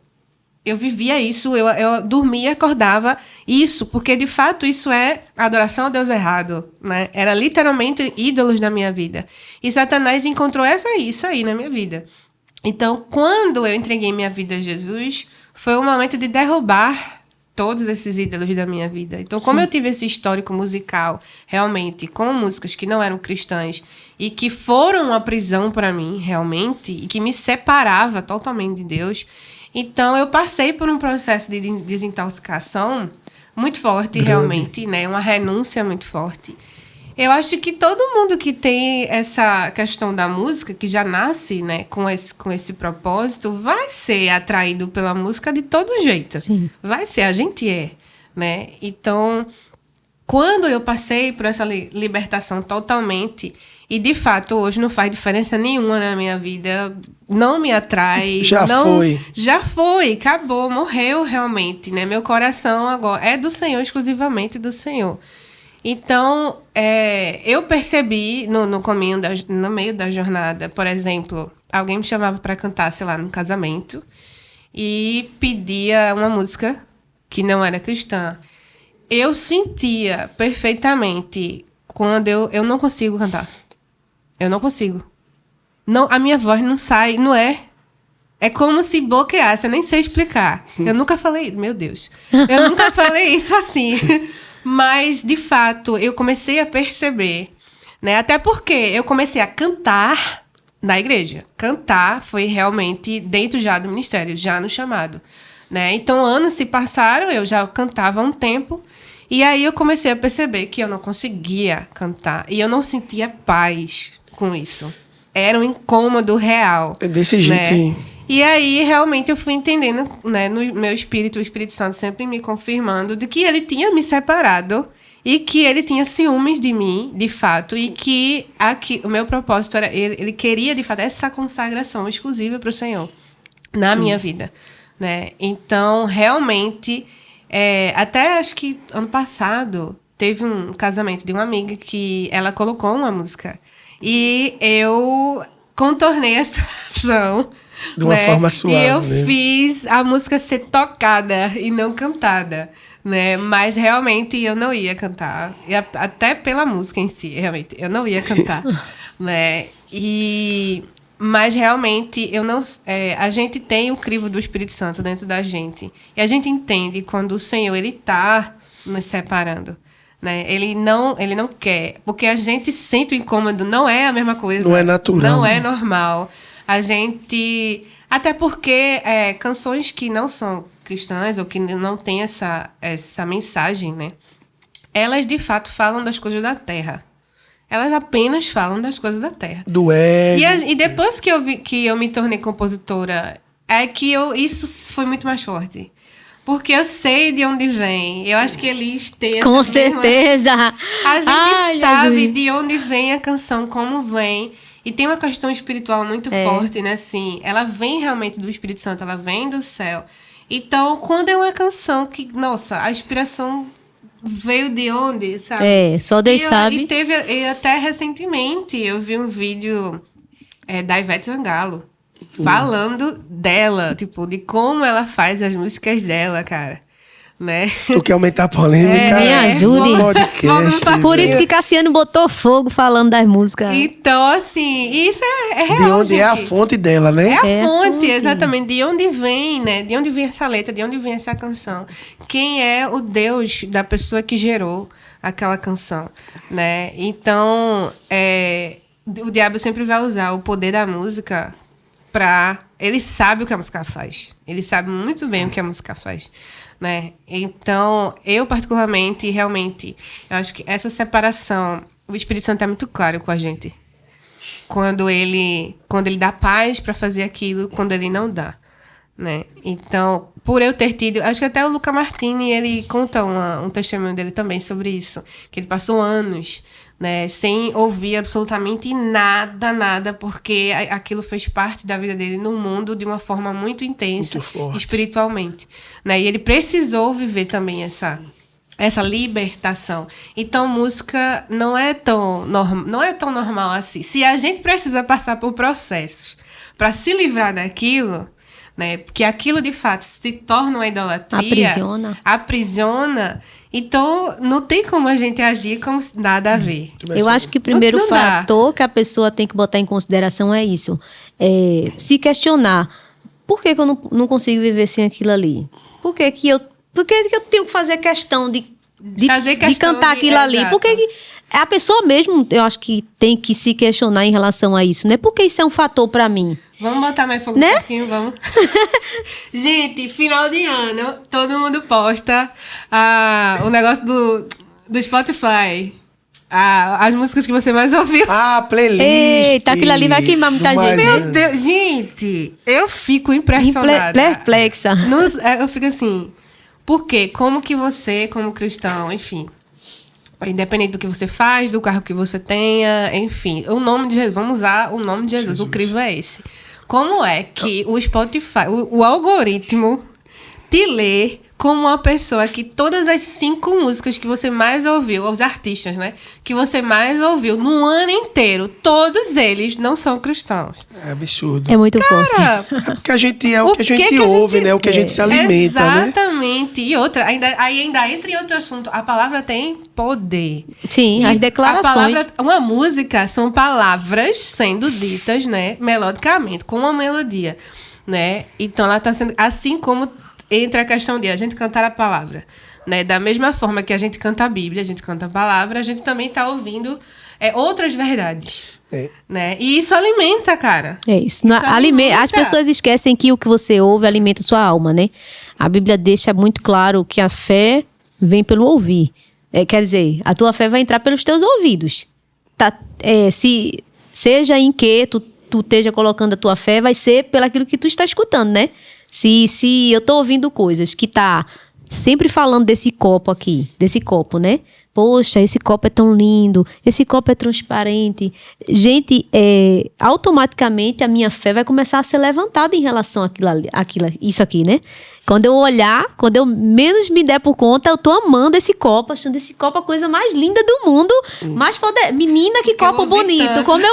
Eu vivia isso, eu dormia, acordava isso, porque de fato isso é adoração a Deus errado, né? Era literalmente ídolos na minha vida. E Satanás encontrou isso aí na minha vida. Então, quando eu entreguei minha vida a Jesus, foi um momento de derrubar todos esses ídolos da minha vida. Então, como eu tive esse histórico musical, realmente, com músicas que não eram cristãs e que foram uma prisão para mim, realmente, e que me separava totalmente de Deus, então eu passei por um processo de desintoxicação muito forte, realmente, né? Uma renúncia muito forte. Eu acho que todo mundo que tem essa questão da música, que já nasce, né, com esse propósito, vai ser atraído pela música de todo jeito. Sim. Vai ser, a gente é, né? Então, quando eu passei por essa libertação totalmente, e de fato hoje não faz diferença nenhuma na minha vida, não me atrai. Já foi, acabou, morreu realmente, né? Meu coração agora é do Senhor, exclusivamente do Senhor. Então, eu percebi no meio da jornada, por exemplo, alguém me chamava para cantar, sei lá, num casamento, e pedia uma música que não era cristã. Eu sentia perfeitamente quando eu não consigo cantar. Eu não consigo. Não, a minha voz não sai, não é? É como se bloqueasse, eu nem sei explicar. Eu nunca falei, meu Deus, eu nunca falei isso assim. Mas, de fato, eu comecei a perceber, né? Até porque eu comecei a cantar na igreja. Cantar foi realmente dentro já do ministério, já no chamado, né? Então, anos se passaram, eu já cantava há um tempo, e aí eu comecei a perceber que eu não conseguia cantar. E eu não sentia paz com isso. Era um incômodo real. É desse jeito, né? hein? E aí, realmente, eu fui entendendo, né, no meu espírito, o Espírito Santo sempre me confirmando de que ele tinha me separado e que ele tinha ciúmes de mim, de fato, e que o meu propósito era, ele queria, de fato, essa consagração exclusiva para o Senhor na minha vida, né? Então, realmente, até acho que ano passado, teve um casamento de uma amiga que ela colocou uma música e eu contornei a situação de uma forma suave, e eu né? fiz a música ser tocada e não cantada, né? Mas realmente eu não ia cantar. E até pela música em si, realmente, eu não ia cantar, né? Mas realmente eu não, a gente tem o crivo do Espírito Santo dentro da gente. E a gente entende quando o Senhor ele tá nos separando. Né? Ele não quer, porque a gente sente o incômodo, não é a mesma coisa. Não é natural. Não é normal. A gente... Até porque canções que não são cristãs ou que não têm essa mensagem, né? Elas, de fato, falam das coisas da terra. Elas apenas falam das coisas da terra. Do ego. E depois que eu me tornei compositora, isso foi muito mais forte. Porque eu sei de onde vem. Eu acho que eles têm... Com certeza! A gente sabe de onde vem a canção, como vem... E tem uma questão espiritual muito forte, né? Assim, ela vem realmente do Espírito Santo, ela vem do céu. Então, quando é uma canção que, nossa, a inspiração veio de onde, sabe? Só Deus sabe. E até recentemente eu vi um vídeo da Ivete Sangalo falando dela, tipo, de como ela faz as músicas dela, cara. Né? Tu quer aumentar a polêmica? Me ajude. Podcast, por isso que Cassiano botou fogo falando das músicas. Então, assim, isso é real, de onde gente. é a fonte dela, né? É a fonte, exatamente. De onde vem, né? De onde vem essa letra, de onde vem essa canção. Quem é o Deus da pessoa que gerou aquela canção, né? Então, o diabo sempre vai usar o poder da música Ele sabe o que a música faz. Ele sabe muito bem o que a música faz, né? Então, eu particularmente, realmente, eu acho que essa separação, o Espírito Santo é muito claro com a gente. Quando ele dá paz para fazer aquilo, quando ele não dá, né? Então, por eu ter tido... Acho que até o Luca Martini, ele conta um testemunho dele também sobre isso. Que ele passou anos, né, sem ouvir absolutamente nada, porque aquilo fez parte da vida dele no mundo de uma forma muito intensa, muito espiritualmente, né? E ele precisou viver também essa libertação. Então, música não é tão normal assim. Se a gente precisa passar por processos para se livrar daquilo, né, porque aquilo de fato se torna uma idolatria, aprisiona, então não tem como a gente agir como se nada a ver. Eu acho que o primeiro fator que a pessoa tem que botar em consideração é isso. Se questionar. Por que eu não consigo viver sem aquilo ali? Por que eu tenho que fazer questão de cantar aquilo ali? Exato. Por que a pessoa mesmo, eu acho que tem que se questionar em relação a isso, né? Porque isso é um fator pra mim. Vamos botar mais fogo, né? Um pouquinho, vamos. Gente, final de ano, todo mundo posta o negócio do Spotify. As músicas que você mais ouviu. Playlist. Eita, aquilo ali vai queimar muita gente. Meu Deus, gente, eu fico impressionada. Perplexa. Eu fico assim, por quê? Como que você, como cristão, enfim, independente do que você faz, do carro que você tenha, enfim, o nome de Jesus, vamos usar o nome de Jesus. O crivo é esse. Como é que o Spotify, o algoritmo, te lê como uma pessoa que todas as 5 músicas que você mais ouviu, os artistas, né, que você mais ouviu no ano inteiro, todos eles não são cristãos. É absurdo. É muito forte. É porque a gente o que a gente ouve, né? O que a gente se alimenta, né? Exatamente. E outra, ainda entra em outro assunto, a palavra tem poder. Sim, as declarações. Uma música são palavras sendo ditas, né, melodicamente, com uma melodia, né? Então ela está sendo, assim como entra a questão de a gente cantar a palavra, né? Da mesma forma que a gente canta a Bíblia, a gente canta a palavra, a gente também está ouvindo outras verdades, né? E isso alimenta, cara. É isso. Alimenta. As pessoas esquecem que o que você ouve alimenta a sua alma, né? A Bíblia deixa muito claro que a fé vem pelo ouvir. Quer dizer, a tua fé vai entrar pelos teus ouvidos. Seja em que tu esteja colocando a tua fé, vai ser pelaquilo que tu está escutando, né? Se eu tô ouvindo coisas que tá sempre falando desse copo, né? Poxa, esse copo é tão lindo, esse copo é transparente. Gente, automaticamente a minha fé vai começar a ser levantada em relação isso aqui, né? Quando eu olhar, quando eu menos me der por conta, eu tô amando esse copo, achando esse copo a coisa mais linda do mundo. Mais poder... Menina, que copo bonito. Como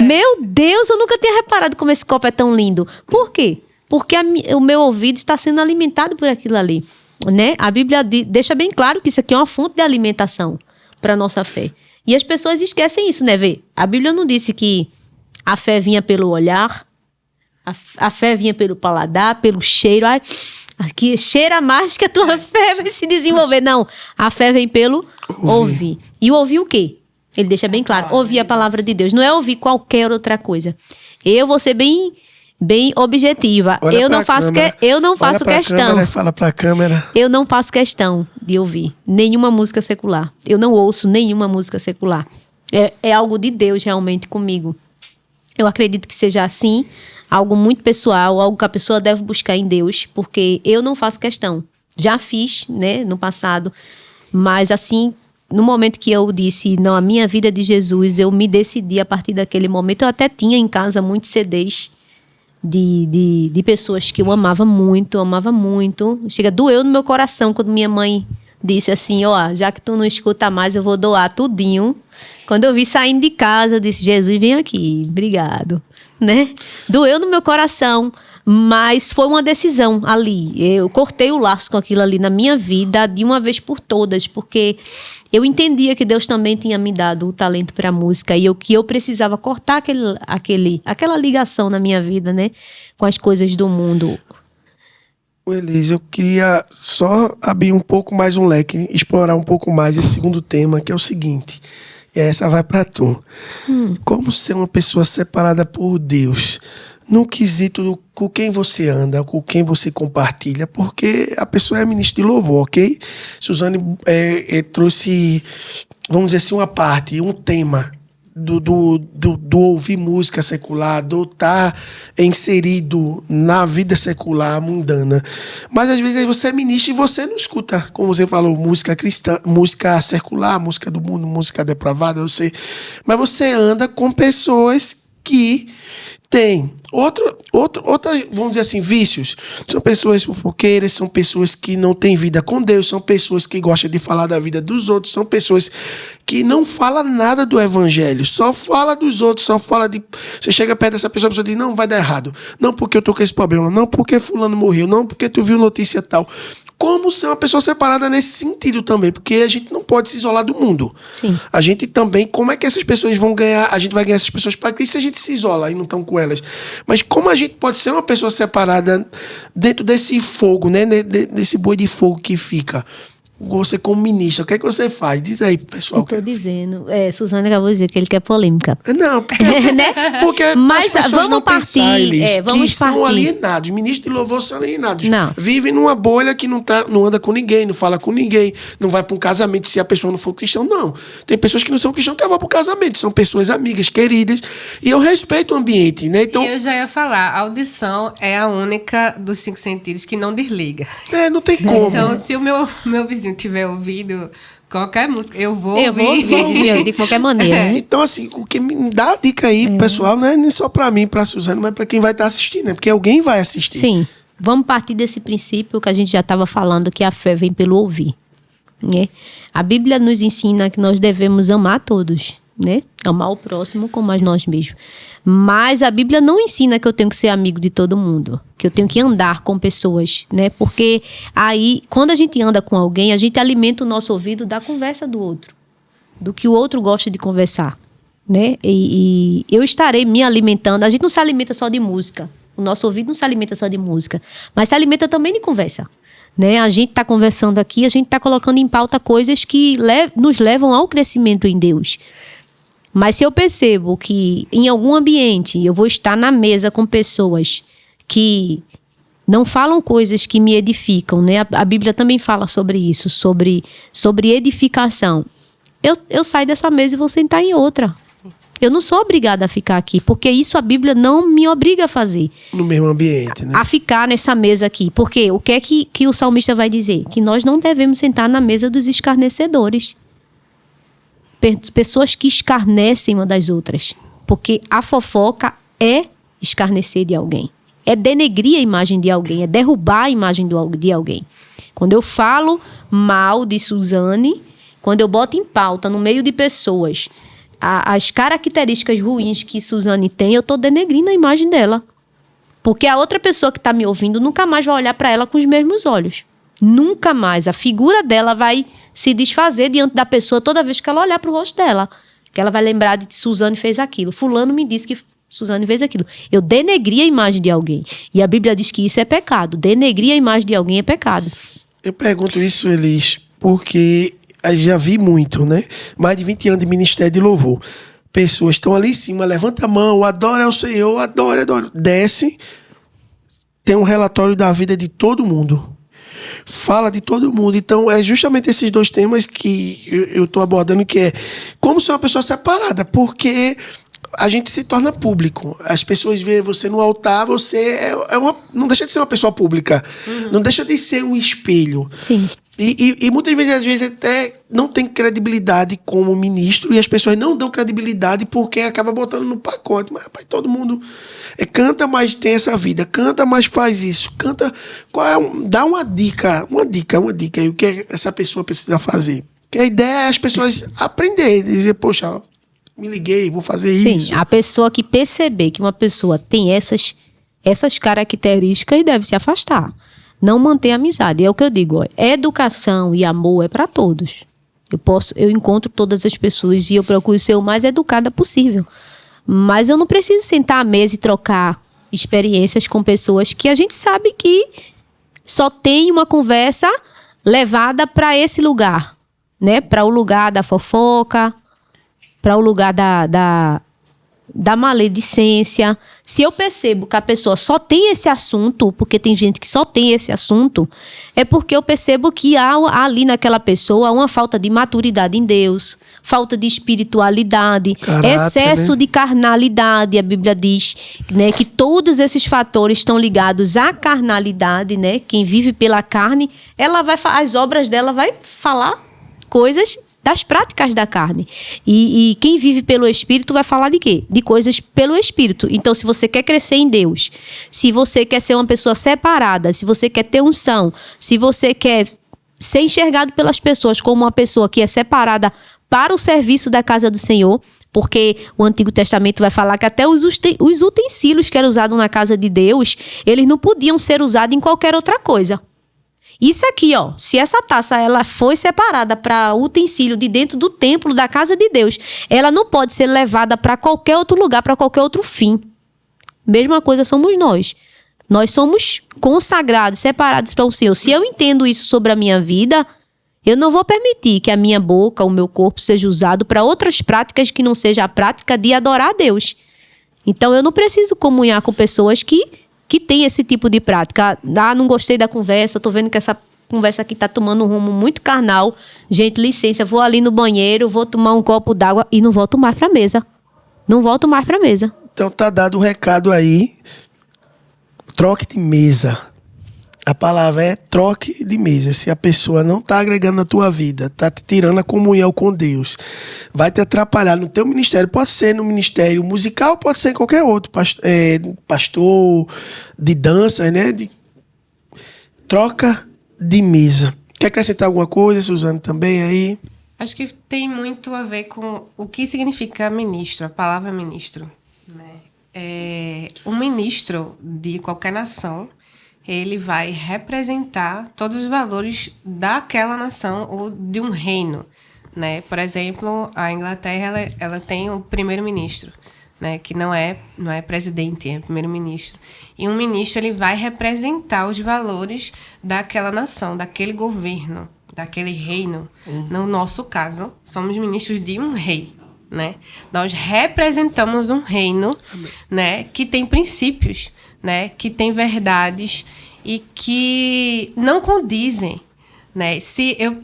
Meu Deus, eu nunca tinha reparado como esse copo é tão lindo. Por quê? Porque o meu ouvido está sendo alimentado por aquilo ali, né? A Bíblia deixa bem claro que isso aqui é uma fonte de alimentação para a nossa fé. E as pessoas esquecem isso, né? Vê, a Bíblia não disse que a fé vinha pelo olhar, a fé vinha pelo paladar, pelo cheiro. Ai, aqui cheira mais que a tua fé vai se desenvolver. Não, a fé vem pelo ouvir. E ouvir o quê? Ele deixa bem claro, ouvir a palavra de Deus. Não é ouvir qualquer outra coisa. Eu vou ser bem objetiva. Eu não faço questão. Câmera, fala pra câmera. Eu não faço questão de ouvir nenhuma música secular. Eu não ouço nenhuma música secular. É algo de Deus realmente comigo. Eu acredito que seja assim, algo muito pessoal, algo que a pessoa deve buscar em Deus, porque eu não faço questão. Já fiz, né, no passado, mas assim, no momento que eu disse, não, a minha vida é de Jesus, eu me decidi a partir daquele momento. Eu até tinha em casa muitos CDs de pessoas que eu amava muito. Chega, doeu no meu coração quando minha mãe disse assim, já que tu não escuta mais, eu vou doar tudinho. Quando eu vi saindo de casa, eu disse, Jesus, vem aqui, obrigado, né? Doeu no meu coração, mas foi uma decisão ali. Eu cortei o laço com aquilo ali na minha vida de uma vez por todas, porque eu entendia que Deus também tinha me dado o talento para a música e que eu precisava cortar aquela ligação na minha vida, né? Com as coisas do mundo. Elise, eu queria só abrir um pouco mais um leque, explorar um pouco mais esse segundo tema, que é o seguinte, e essa vai para tu. Como ser uma pessoa separada por Deus no quesito com quem você anda, com quem você compartilha, porque a pessoa é ministra de louvor, ok? Suzane trouxe, vamos dizer assim, uma parte, um tema do ouvir música secular, do estar inserido na vida secular, mundana. Mas às vezes você é ministro e você não escuta, como você falou, música cristã, música secular, música do mundo, música depravada, mas você anda com pessoas que têm outra, vamos dizer assim, vícios. São pessoas fofoqueiras, são pessoas que não têm vida com Deus, são pessoas que gostam de falar da vida dos outros, são pessoas que não falam nada do evangelho, só fala dos outros, só fala de... Você chega perto dessa pessoa, a pessoa diz, não, vai dar errado. Não porque eu tô com esse problema, não porque fulano morreu, não porque tu viu notícia tal. Como ser uma pessoa separada nesse sentido também, porque a gente não pode se isolar do mundo. Sim. A gente também, como é que essas pessoas vão ganhar, a gente vai ganhar essas pessoas para Cristo se a gente se isola e não estão com elas. Mas como a gente pode ser uma pessoa separada dentro desse fogo, né, desse boi de fogo que fica? Você como ministra, o que é que você faz? Diz aí, pessoal. Eu tô dizendo. Suzane acabou de dizer que ele quer polêmica. Não, né? porque mas as pessoas vamos não partir. pensar, Elis, Vamos que são partir. alienados. Ministros de louvor são alienados. Não. Vivem numa bolha que não anda com ninguém, não fala com ninguém, não vai para um casamento se a pessoa não for cristã. Não. Tem pessoas que não são cristãos que vão para o casamento. São pessoas amigas, queridas. E eu respeito o ambiente, né? Então, Eu já ia falar, a audição é a única dos 5 sentidos que não desliga. não tem como. Então, se o meu vizinho tiver ouvido qualquer música, eu vou ouvir. ouvir de qualquer maneira. Né? Então, assim, o que me dá a dica aí, pessoal, não é nem só para mim, para Suzane, mas para quem vai estar assistindo, né? Porque alguém vai assistir. Sim. Vamos partir desse princípio que a gente já estava falando, que a fé vem pelo ouvir. Né? A Bíblia nos ensina que nós devemos amar todos, né? Amar o próximo como a nós mesmos. Mas a Bíblia não ensina que eu tenho que ser amigo de todo mundo, que eu tenho que andar com pessoas, né? Porque aí, quando a gente anda com alguém, a gente alimenta o nosso ouvido da conversa do outro, do que o outro gosta de conversar, né? E eu estarei me alimentando. A gente não se alimenta só de música. O nosso ouvido não se alimenta só de música, mas se alimenta também de conversa. Né? A gente está conversando aqui, a gente está colocando em pauta coisas que nos levam ao crescimento em Deus. Mas se eu percebo que em algum ambiente eu vou estar na mesa com pessoas que não falam coisas que me edificam, né? A Bíblia também fala sobre isso, sobre edificação. Eu saio dessa mesa e vou sentar em outra. Eu não sou obrigada a ficar aqui, porque isso a Bíblia não me obriga a fazer. No mesmo ambiente, né? A ficar nessa mesa aqui. Porque o que é que o salmista vai dizer? Que nós não devemos sentar na mesa dos escarnecedores. Pessoas que escarnecem uma das outras. Porque a fofoca é escarnecer de alguém. É denegrir a imagem de alguém. É derrubar a imagem de alguém. Quando eu falo mal de Suzane, quando eu boto em pauta no meio de pessoas as características ruins que Suzane tem, eu estou denegrindo a imagem dela. Porque a outra pessoa que está me ouvindo nunca mais vai olhar para ela com os mesmos olhos. Nunca mais. A figura dela vai se desfazer diante da pessoa toda vez que ela olhar para o rosto dela. Que ela vai lembrar de que Suzane fez aquilo. Fulano me disse que Suzane fez aquilo. Eu denegri a imagem de alguém. E a Bíblia diz que isso é pecado. Denegrir a imagem de alguém é pecado. Eu pergunto isso, Elis, porque eu já vi muito, né? Mais de 20 anos de ministério de louvor. Pessoas estão ali em cima, levanta a mão, adora ao Senhor, adora. Desce, tem um relatório da vida de todo mundo. Fala de todo mundo. Então, é justamente esses dois temas que eu estou abordando, que é como ser uma pessoa separada, porque a gente se torna público. As pessoas veem você no altar, você não deixa de ser uma pessoa pública. Não deixa de ser um espelho. Sim. E muitas vezes, às vezes, até não tem credibilidade como ministro, e as pessoas não dão credibilidade porque acaba botando no pacote. Mas, rapaz, todo mundo canta, mas tem essa vida. Canta, mas faz isso. Canta. Dá uma dica aí, o que essa pessoa precisa fazer. Porque a ideia é as pessoas aprenderem, dizer, poxa, me liguei, vou fazer isso. Sim, a pessoa que perceber que uma pessoa tem essas características deve se afastar. Não manter amizade. É o que eu digo. Educação e amor é para todos. Eu encontro todas as pessoas e eu procuro ser o mais educada possível. Mas eu não preciso sentar à mesa e trocar experiências com pessoas que a gente sabe que só tem uma conversa levada para esse lugar, né? Para o lugar da fofoca, para o lugar da da maledicência. Se eu percebo que a pessoa só tem esse assunto, porque tem gente que só tem esse assunto, é porque eu percebo que há ali naquela pessoa uma falta de maturidade em Deus, falta de espiritualidade, Caráter, excesso né? de carnalidade. A Bíblia diz, né, que todos esses fatores estão ligados à carnalidade, né? Quem vive pela carne, as obras dela vai falar coisas das práticas da carne. E quem vive pelo Espírito vai falar de quê? De coisas pelo Espírito. Então, se você quer crescer em Deus, se você quer ser uma pessoa separada, se você quer ter unção, se você quer ser enxergado pelas pessoas como uma pessoa que é separada para o serviço da casa do Senhor, porque o Antigo Testamento vai falar que até os utensílios que eram usados na casa de Deus, eles não podiam ser usados em qualquer outra coisa. Isso aqui, ó, se essa taça ela foi separada para utensílio de dentro do templo da casa de Deus, ela não pode ser levada para qualquer outro lugar, para qualquer outro fim. Mesma coisa somos nós. Nós somos consagrados, separados para o Senhor. Se eu entendo isso sobre a minha vida, eu não vou permitir que a minha boca, o meu corpo seja usado para outras práticas que não seja a prática de adorar a Deus. Então, eu não preciso comunhar com pessoas que tem esse tipo de prática. Ah, não gostei da conversa, tô vendo que essa conversa aqui tá tomando um rumo muito carnal. Gente, licença, vou ali no banheiro, vou tomar um copo d'água e não volto mais pra mesa. Não volto mais pra mesa. Então tá dado o recado aí. Troque de mesa. A palavra é troque de mesa. Se a pessoa não tá agregando na tua vida, tá te tirando a comunhão com Deus, vai te atrapalhar no teu ministério. Pode ser no ministério musical, pode ser em qualquer outro. Pastor, de dança, né? Troca de mesa. Quer acrescentar alguma coisa, Suzana, também aí? Acho que tem muito a ver com o que significa ministro, a palavra ministro, né? Um ministro de qualquer nação, ele vai representar todos os valores daquela nação ou de um reino, né? Por exemplo, a Inglaterra ela tem o primeiro-ministro, né? Que não é presidente, é primeiro-ministro. E um ministro ele vai representar os valores daquela nação, daquele governo, daquele reino. No nosso caso, somos ministros de um rei, né? Nós representamos um reino, né? Que tem princípios, né, que tem verdades e que não condizem, né?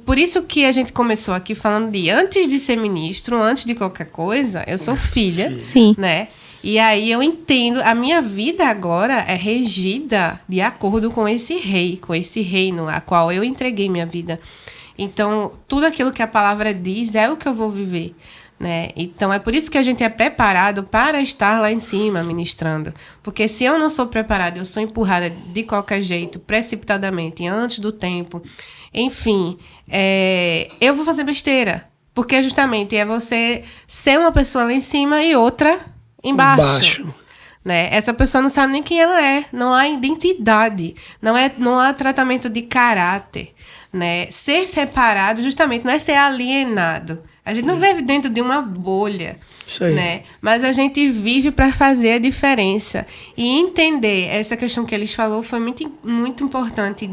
Por isso que a gente começou aqui falando de antes de ser ministro, antes de qualquer coisa, eu sou filha, Sim. né? E aí eu entendo, a minha vida agora é regida de acordo com esse rei, com esse reino a qual eu entreguei minha vida. Então, tudo aquilo que a palavra diz é o que eu vou viver, né? Então, é por isso que a gente é preparado para estar lá em cima ministrando. Porque se eu não sou preparada, eu sou empurrada de qualquer jeito, precipitadamente, antes do tempo, enfim, eu vou fazer besteira. Porque justamente é você ser uma pessoa lá em cima e outra embaixo. Né? Essa pessoa não sabe nem quem ela é, não há identidade, não há tratamento de caráter, né? Ser separado justamente não é ser alienado. A gente não vive dentro de uma bolha, Isso aí. né? Mas a gente vive para fazer a diferença e entender essa questão que eles falou foi muito, muito importante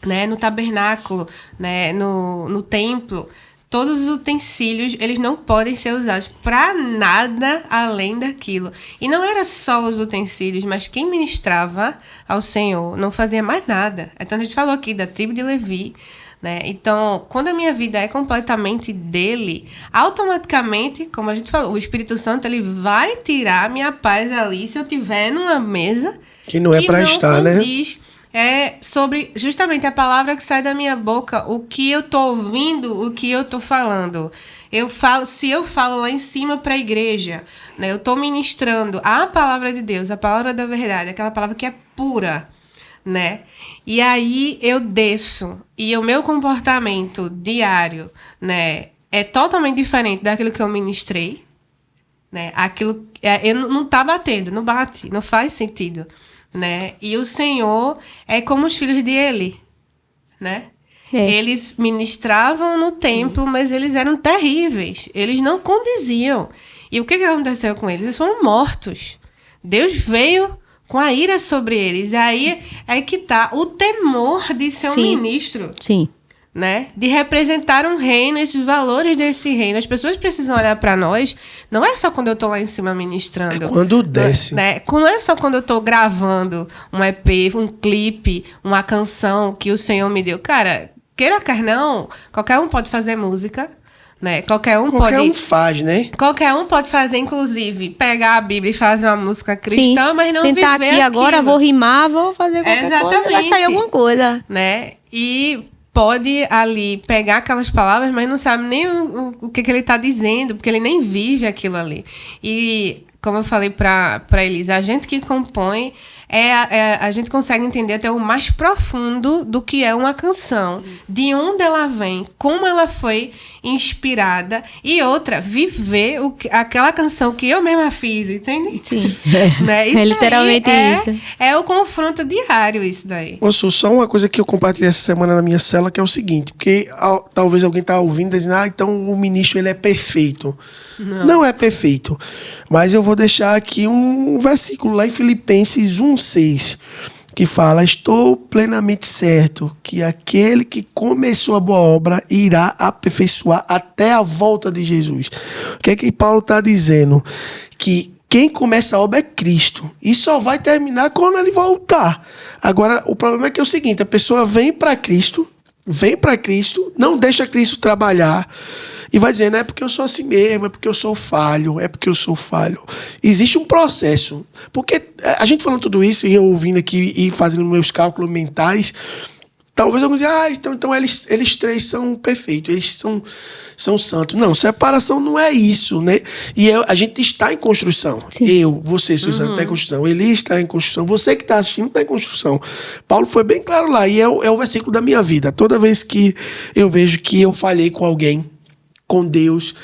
né, no tabernáculo, né, no templo. Todos os utensílios, eles não podem ser usados para nada além daquilo. E não era só os utensílios, mas quem ministrava ao Senhor não fazia mais nada. Então, a gente falou aqui da tribo de Levi, né? Então, quando a minha vida é completamente dele, automaticamente, como a gente falou, o Espírito Santo ele vai tirar a minha paz ali se eu estiver numa mesa Que não é para estar, né? É sobre justamente a palavra que sai da minha boca, o que eu tô ouvindo, o que eu tô falando. Se eu falo lá em cima para a igreja, né, eu tô ministrando a palavra de Deus, a palavra da verdade, aquela palavra que é pura, né? E aí eu desço e o meu comportamento diário, né, é totalmente diferente daquilo que eu ministrei, né? Aquilo não tá batendo, não bate, não faz sentido. Né? E o Senhor é como os filhos de Eli, né? Eles ministravam no templo, mas eles eram terríveis. Eles não condiziam. E o que aconteceu com eles? Eles foram mortos. Deus veio com a ira sobre eles. Aí que tá o temor de ser um ministro. Sim. né? De representar um reino, esses valores desse reino. As pessoas precisam olhar para nós, não é só quando eu tô lá em cima ministrando. É quando desce. Né? Não é só quando eu tô gravando um EP, um clipe, uma canção que o Senhor me deu. Cara, queira ou quer não, qualquer um pode fazer música, né? Qualquer um faz, né? Qualquer um pode fazer, inclusive, pegar a Bíblia e fazer uma música cristã, Sim. mas não sentar viver aqui aquilo. agora, vou rimar, vou fazer qualquer coisa, vai sair alguma coisa. Né? E pode ali pegar aquelas palavras, mas não sabe nem o que ele está dizendo, porque ele nem vive aquilo ali. E, como eu falei para Elisa, a gente que compõe, a gente consegue entender até o mais profundo do que é uma canção, de onde ela vem, como ela foi inspirada, e outra, viver aquela canção que eu mesma fiz, entende? Sim. Né? Isso É literalmente isso. É o confronto diário, isso daí. Moço, só uma coisa que eu compartilhei essa semana na minha cela, que é o seguinte, porque talvez alguém tá ouvindo e dizendo, então o ministro ele é perfeito. Não é perfeito. Mas eu vou deixar aqui um versículo lá em Filipenses 1:6, que fala: estou plenamente certo que aquele que começou a boa obra irá aperfeiçoar até a volta de Jesus. O que é que Paulo está dizendo? Que quem começa a obra é Cristo. E só vai terminar quando ele voltar. Agora, o problema é que é o seguinte, a pessoa vem para Cristo, não deixa Cristo trabalhar, e vai dizer, não é porque eu sou assim mesmo, é porque eu sou falho. Existe um processo. Porque a gente falando tudo isso, e eu ouvindo aqui e fazendo meus cálculos mentais, talvez alguns digam, então eles três são perfeitos, eles são santos. Não, separação não é isso, né? E a gente está em construção. Sim. Você, Suzana, está em construção. Eli está em construção. Você que está assistindo está em construção. Paulo foi bem claro lá, e é o versículo da minha vida. Toda vez que eu vejo que eu falhei com alguém, com Deus,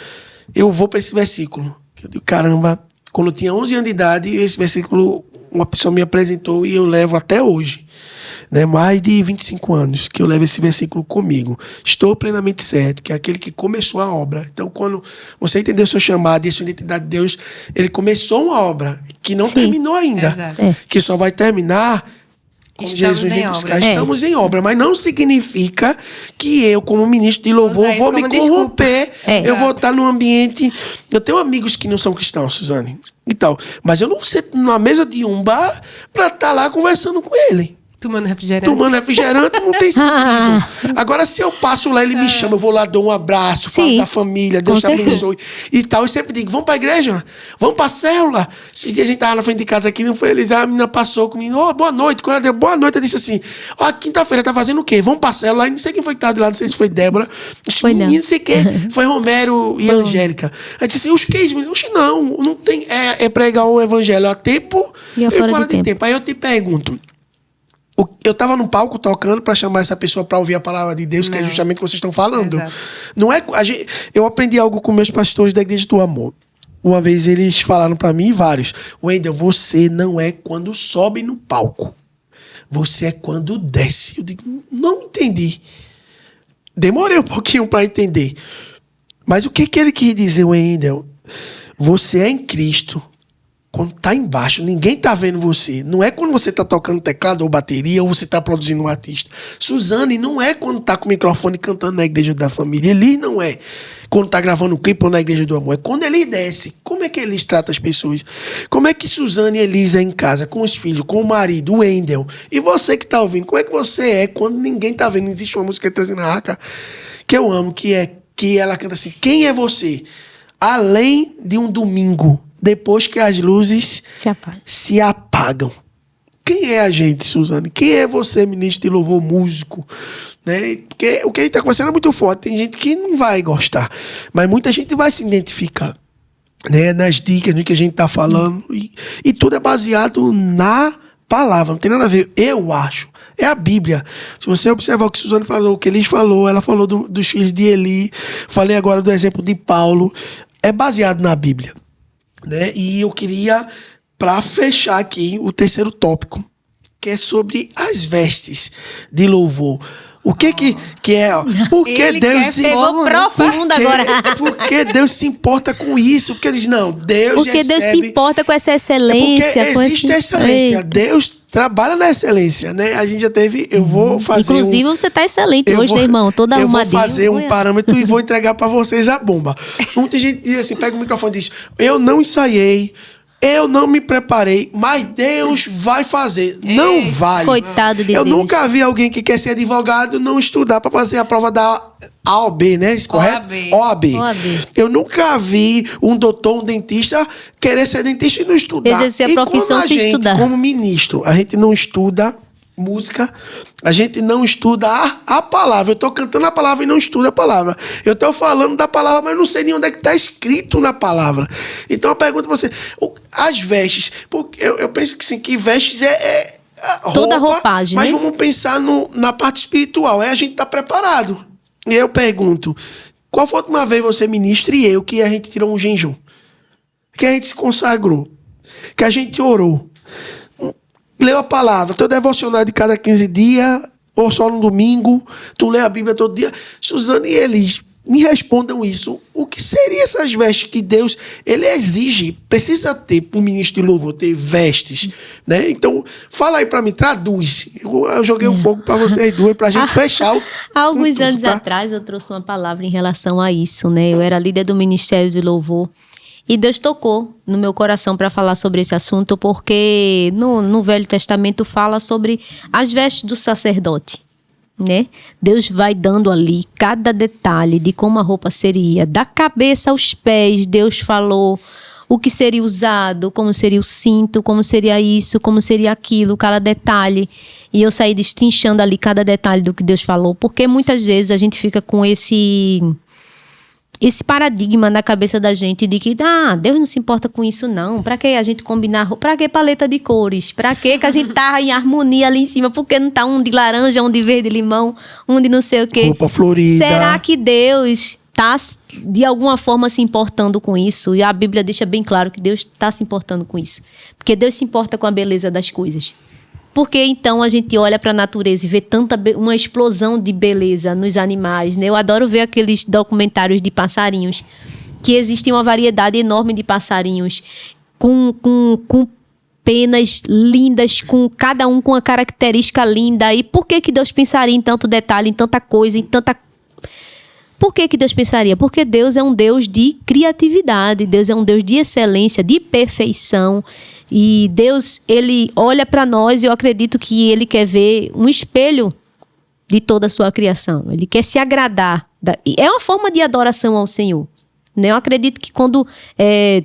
eu vou para esse versículo. Eu digo, caramba, quando eu tinha 11 anos de idade, esse versículo uma pessoa me apresentou e eu levo até hoje. Né? Mais de 25 anos que eu levo esse versículo comigo. Estou plenamente certo que é aquele que começou a obra. Então, quando você entendeu o seu chamado e a sua identidade de Deus, ele começou uma obra que não terminou ainda. Que só vai terminar quando Jesus vem buscar. Estamos em obra, mas não significa que eu, como ministro de louvor, vou me corromper. Eu vou estar num ambiente... Eu tenho amigos que não são cristãos, Suzane, e tal, mas eu não sento numa mesa de um bar para estar lá conversando com ele. Tomando refrigerante não tem sentido. Agora, se eu passo lá, ele me chama, eu vou lá, dou um abraço, falo da família, Deus te abençoe e tal. Eu sempre digo, vamos pra igreja? Vamos pra célula? Esse dia a gente tava na frente de casa aqui, não foi eles, a menina passou comigo, boa noite. Quando ela deu boa noite, eu disse assim, quinta-feira tá fazendo o quê? Vamos pra célula? Aí não sei quem foi que tava de lá, não sei se foi Débora. Foi não. Não sei quem. Foi Romero e Angélica. Aí disse assim, que é isso, menino? Não tem, é pregar o evangelho a tempo e fora de tempo. Aí eu te pergunto, eu estava no palco tocando para chamar essa pessoa para ouvir a palavra de Deus, que é justamente o que vocês estão falando. Exato. Não é, eu aprendi algo com meus pastores da Igreja do Amor. Uma vez eles falaram para mim, vários, Wendel, você não é quando sobe no palco. Você é quando desce. Eu digo, não entendi. Demorei um pouquinho para entender. Mas o que ele quis dizer, Wendel? Você é em Cristo. Quando tá embaixo, ninguém tá vendo você. Não é quando você tá tocando teclado ou bateria ou você tá produzindo um artista. Suzane não é quando tá com o microfone cantando na Igreja da Família. Eli não é quando tá gravando um clipe ou na Igreja do Amor. É quando ele desce. Como é que eles tratam as pessoas? Como é que Suzane e Elisa é em casa, com os filhos, com o marido, o Wendel? E você que tá ouvindo, como é que você é quando ninguém tá vendo? Existe uma música trazendo a Raca que eu amo, que ela canta assim, quem é você? Além de um domingo, depois que as luzes se apagam. Quem é a gente, Suzane? Quem é você, ministro de louvor, músico? Né? Porque o que a gente está conversando é muito forte. Tem gente que não vai gostar, mas muita gente vai se identificar, né? Nas dicas, no que a gente está falando. E tudo é baseado na palavra. Não tem nada a ver, eu acho. É a Bíblia. Se você observar o que Suzane falou, o que Elis falou, ela falou dos filhos de Eli, falei agora do exemplo de Paulo, é baseado na Bíblia. Né? E eu queria, para fechar aqui, o terceiro tópico, que é sobre as vestes de louvor. O que é? Ó? Porque Ele Deus quer se Pegou profundo agora. Porque Deus se importa com isso. Porque diz, não, Deus Porque Deus se recebe... importa com essa excelência. Porque com existe esse... a excelência. Eita. Deus trabalha na excelência, né? A gente já teve... Eu vou fazer Inclusive, você tá excelente hoje, né, irmão? Toda arrumadinho. Eu vou fazer um Olha. parâmetro e vou entregar pra vocês a bomba. Muita gente diz assim, pega o microfone e diz, eu não ensaiei, eu não me preparei, mas Deus vai fazer. Não vai. Coitado de Eu Deus. nunca vi alguém que quer ser advogado e não estudar pra fazer a prova da AOB, né? Isso correto? OAB. Eu nunca vi um doutor, um dentista querer ser dentista e não estudar. Exercer a E profissão como a sem gente, estudar. como ministro, a gente não estuda música, a gente não estuda a palavra. Eu tô cantando a palavra e não estudo a palavra. Eu tô falando da palavra, mas eu não sei nem onde é que tá escrito na palavra. Então eu pergunto pra você, as vestes, porque eu penso que sim, que vestes é roupa, toda roupagem, mas né? vamos pensar na parte espiritual, a gente tá preparado. E eu pergunto, qual foi a última vez você, ministro, e eu, que a gente tirou um jejum? Que a gente se consagrou? Que a gente orou? Leu a palavra, teu devocional de cada 15 dias, ou só no domingo, tu lê a Bíblia todo dia. Suzana e Elis, me respondam isso. O que seriam essas vestes que Deus, ele exige, precisa ter para o ministro de louvor, ter vestes, né? Então, fala aí para mim, traduz. Eu joguei o fogo para vocês duas, para a gente fechar o... Há alguns tudo, anos tá? atrás, eu trouxe uma palavra em relação a isso, né? Eu era líder do Ministério de Louvor. E Deus tocou no meu coração para falar sobre esse assunto, porque no Velho Testamento fala sobre as vestes do sacerdote, né? Deus vai dando ali cada detalhe de como a roupa seria, da cabeça aos pés. Deus falou o que seria usado, como seria o cinto, como seria isso, como seria aquilo, cada detalhe. E eu saí destrinchando ali cada detalhe do que Deus falou, porque muitas vezes a gente fica com esse paradigma na cabeça da gente de que, Deus não se importa com isso não. Pra que a gente combinar? Pra que paleta de cores? Pra que a gente tá em harmonia ali em cima? Por que não tá um de laranja, um de verde limão, um de não sei o quê? Roupa florida. Será que Deus tá de alguma forma se importando com isso? E a Bíblia deixa bem claro que Deus tá se importando com isso. Porque Deus se importa com a beleza das coisas. Porque então a gente olha para a natureza e vê uma explosão de beleza nos animais, né? Eu adoro ver aqueles documentários de passarinhos, que existe uma variedade enorme de passarinhos com penas lindas, com cada um com uma característica linda. E por que Deus pensaria em tanto detalhe, em tanta coisa, em tanta... Por que Deus pensaria? Porque Deus é um Deus de criatividade, Deus é um Deus de excelência, de perfeição. E Deus, ele olha para nós e eu acredito que ele quer ver um espelho de toda a sua criação. Ele quer se agradar. É uma forma de adoração ao Senhor. Eu acredito que quando